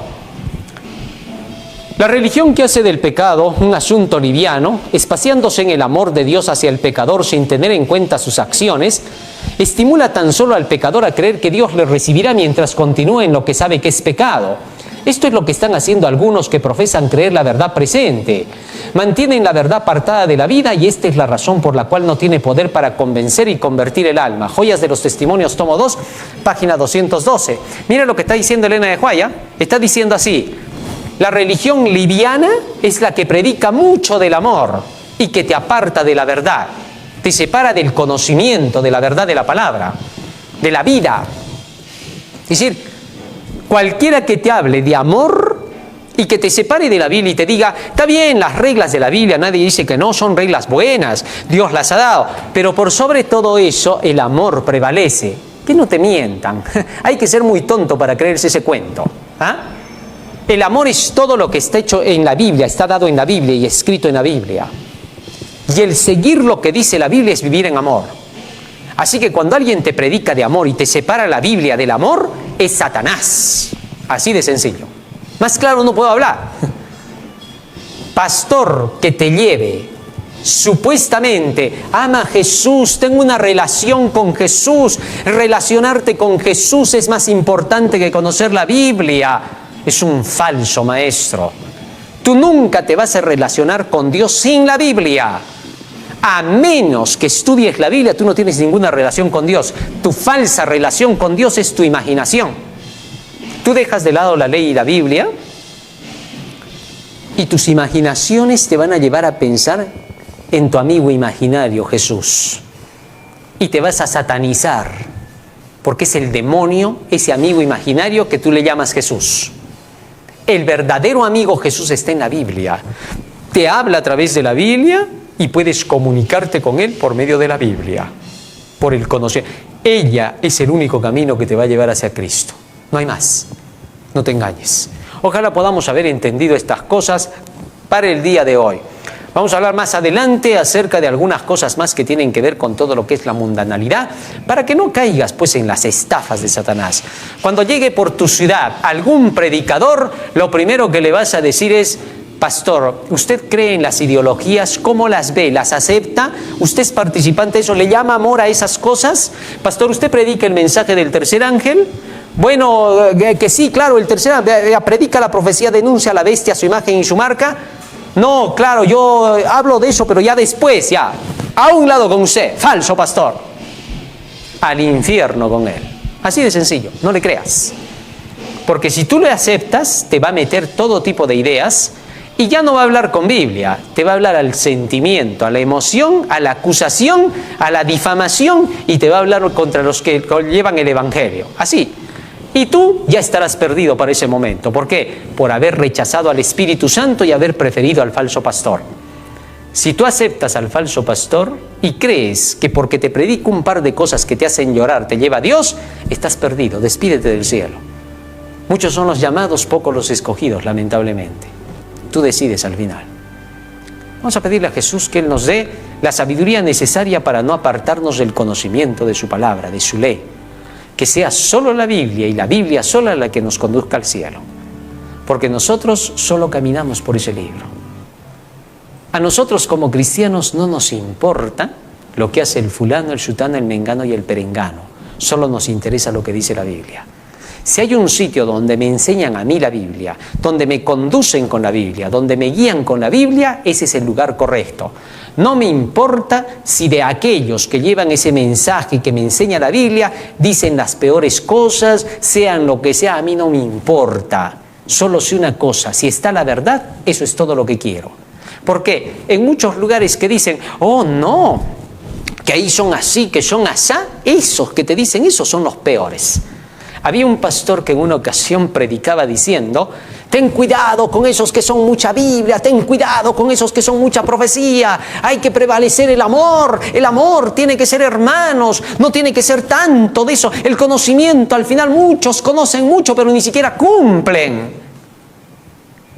La religión que hace del pecado un asunto liviano, espaciándose en el amor de Dios hacia el pecador sin tener en cuenta sus acciones, estimula tan solo al pecador a creer que Dios le recibirá mientras continúe en lo que sabe que es pecado. Esto es lo que están haciendo algunos que profesan creer la verdad presente. Mantienen la verdad apartada de la vida y esta es la razón por la cual no tiene poder para convencer y convertir el alma. Joyas de los Testimonios, tomo 2, página 212. Mira lo que está diciendo Elena de White. Está diciendo así: la religión liviana es la que predica mucho del amor y que te aparta de la verdad. Te separa del conocimiento de la verdad de la palabra, de la vida. Es decir, cualquiera que te hable de amor y que te separe de la Biblia y te diga, está bien, las reglas de la Biblia, nadie dice que no, son reglas buenas, Dios las ha dado, pero por sobre todo eso el amor prevalece. Que no te mientan. Hay que ser muy tonto para creerse ese cuento. El amor es todo lo que está hecho en la Biblia, está dado en la Biblia y escrito en la Biblia. Y el seguir lo que dice la Biblia es vivir en amor. Así que cuando alguien te predica de amor y te separa la Biblia del amor, es Satanás. Así de sencillo. Más claro no puedo hablar. Pastor que te lleve, supuestamente, ama a Jesús, tengo una relación con Jesús. Relacionarte con Jesús es más importante que conocer la Biblia. Es un falso maestro. Tú nunca te vas a relacionar con Dios sin la Biblia. A menos que estudies la Biblia, tú no tienes ninguna relación con Dios. Tu falsa relación con Dios es tu imaginación. Tú dejas de lado la ley y la Biblia y tus imaginaciones te van a llevar a pensar en tu amigo imaginario, Jesús. Y te vas a satanizar, porque es el demonio, ese amigo imaginario que tú le llamas Jesús. El verdadero amigo Jesús está en la Biblia. Te habla a través de la Biblia y puedes comunicarte con Él por medio de la Biblia, por el conocimiento. Ella es el único camino que te va a llevar hacia Cristo. No hay más. No te engañes. Ojalá podamos haber entendido estas cosas para el día de hoy. Vamos a hablar más adelante acerca de algunas cosas más que tienen que ver con todo lo que es la mundanalidad, para que no caigas pues en las estafas de Satanás. Cuando llegue por tu ciudad algún predicador, lo primero que le vas a decir es: pastor, ¿usted cree en las ideologías? ¿Cómo las ve? ¿Las acepta? ¿Usted es participante de eso? ¿Le llama amor a esas cosas? Pastor, ¿usted predica el mensaje del tercer ángel? Bueno, que sí, claro, el tercer ángel predica la profecía, denuncia a la bestia, su imagen y su marca. No, claro, yo hablo de eso, pero ya después, ya. A un lado con usted, falso pastor. Al infierno con él. Así de sencillo, no le creas. Porque si tú le aceptas, te va a meter todo tipo de ideas y ya no va a hablar con Biblia, te va a hablar al sentimiento, a la emoción, a la acusación, a la difamación y te va a hablar contra los que llevan el Evangelio. Así. Y tú ya estarás perdido para ese momento. ¿Por qué? Por haber rechazado al Espíritu Santo y haber preferido al falso pastor. Si tú aceptas al falso pastor y crees que porque te predico un par de cosas que te hacen llorar te lleva a Dios, estás perdido, despídete del cielo. Muchos son los llamados, pocos los escogidos, lamentablemente. Tú decides al final. Vamos a pedirle a Jesús que Él nos dé la sabiduría necesaria para no apartarnos del conocimiento de su palabra, de su ley. Que sea solo la Biblia y la Biblia sola la que nos conduzca al cielo. Porque nosotros solo caminamos por ese libro. A nosotros como cristianos no nos importa lo que hace el fulano, el sutano, el mengano y el perengano. solo nos interesa lo que dice la Biblia. Si hay un sitio donde me enseñan a mí la Biblia, donde me conducen con la Biblia, donde me guían con la Biblia, ese es el lugar correcto. No me importa si de aquellos que llevan ese mensaje que me enseña la Biblia dicen las peores cosas, sean lo que sea, a mí no me importa. Solo sé una cosa, si está la verdad, eso es todo lo que quiero. Porque en muchos lugares que dicen, oh no, que ahí son así, que son asá, esos que te dicen eso son los peores. Había un pastor que en una ocasión predicaba diciendo, ten cuidado con esos que son mucha Biblia, ten cuidado con esos que son mucha profecía, hay que prevalecer el amor tiene que ser hermanos, no tiene que ser tanto de eso, el conocimiento, al final muchos conocen mucho pero ni siquiera cumplen.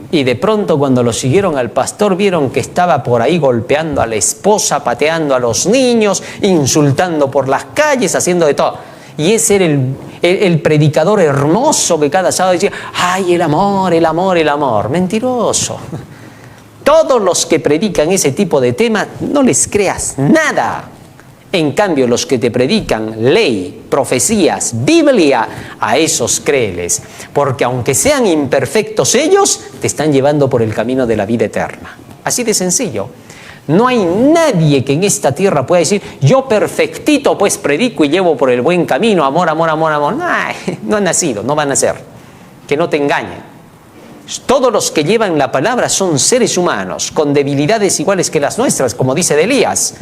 Y de pronto cuando lo siguieron al pastor vieron que estaba por ahí golpeando a la esposa, pateando a los niños, insultando por las calles, haciendo de todo. Y ese era el predicador hermoso que cada sábado decía, ¡ay, el amor, el amor, el amor! Mentiroso. Todos los que predican ese tipo de temas, no les creas nada. En cambio, los que te predican ley, profecías, Biblia, a esos créeles. Porque aunque sean imperfectos ellos, te están llevando por el camino de la vida eterna. Así de sencillo. No hay nadie que en esta tierra pueda decir, yo perfectito pues predico y llevo por el buen camino, amor, amor, amor, amor. No han nacido, no van a nacer. Que no te engañen. Todos los que llevan la palabra son seres humanos, con debilidades iguales que las nuestras, como dice de Elías.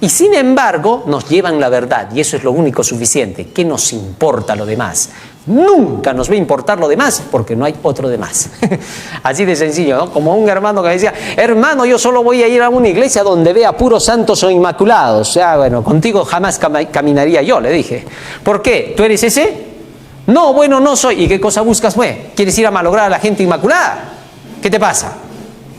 Y sin embargo, nos llevan la verdad, y eso es lo único suficiente. ¿Qué nos importa lo demás? Nunca nos va a importar lo demás, porque no hay otro demás. Así de sencillo, ¿no? Como un hermano que me decía, hermano, yo solo voy a ir a una iglesia donde vea puros santos o inmaculados. O sea, bueno, contigo jamás caminaría yo, le dije. ¿Por qué? ¿Tú eres ese? No, bueno, no soy. ¿Y qué cosa buscas, pues? ¿Quieres ir a malograr a la gente inmaculada? ¿Qué te pasa?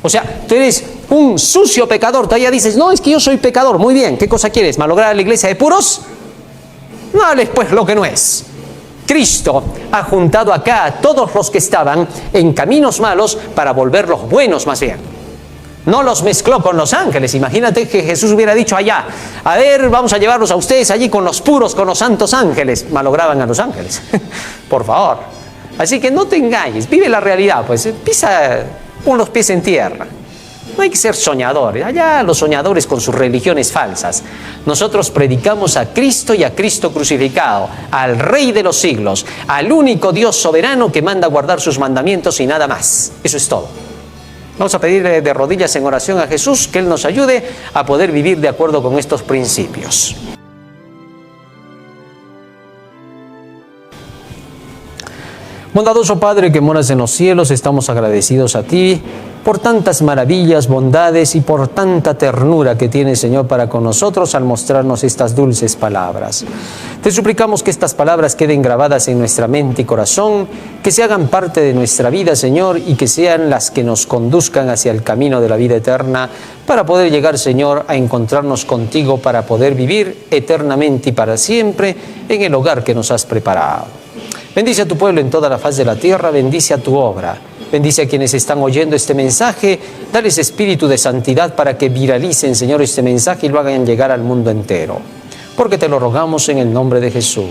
O sea, tú eres un sucio pecador, todavía dices, no, es que yo soy pecador. Muy bien, ¿qué cosa quieres? ¿Malograr a la iglesia de puros? No hables pues lo que no es. Cristo ha juntado acá a todos los que estaban en caminos malos para volverlos buenos más bien. No los mezcló con los ángeles. Imagínate que Jesús hubiera dicho allá, a ver, vamos a llevarlos a ustedes allí con los puros, con los santos ángeles. Malograban a los ángeles. Por favor. Así que no te engañes, vive la realidad, pues pisa con los pies en tierra. No hay que ser soñadores. Allá los soñadores con sus religiones falsas. Nosotros predicamos a Cristo y a Cristo crucificado, al Rey de los siglos, al único Dios soberano que manda guardar sus mandamientos y nada más. Eso es todo. Vamos a pedirle de rodillas en oración a Jesús que Él nos ayude a poder vivir de acuerdo con estos principios. Bondadoso Padre que moras en los cielos, estamos agradecidos a ti por tantas maravillas, bondades y por tanta ternura que tienes, Señor, para con nosotros al mostrarnos estas dulces palabras. Te suplicamos que estas palabras queden grabadas en nuestra mente y corazón, que se hagan parte de nuestra vida, Señor, y que sean las que nos conduzcan hacia el camino de la vida eterna, para poder llegar, Señor, a encontrarnos contigo, para poder vivir eternamente y para siempre en el hogar que nos has preparado. Bendice a tu pueblo en toda la faz de la tierra, bendice a tu obra. Bendice a quienes están oyendo este mensaje, dales espíritu de santidad para que viralicen, Señor, este mensaje y lo hagan llegar al mundo entero. Porque te lo rogamos en el nombre de Jesús.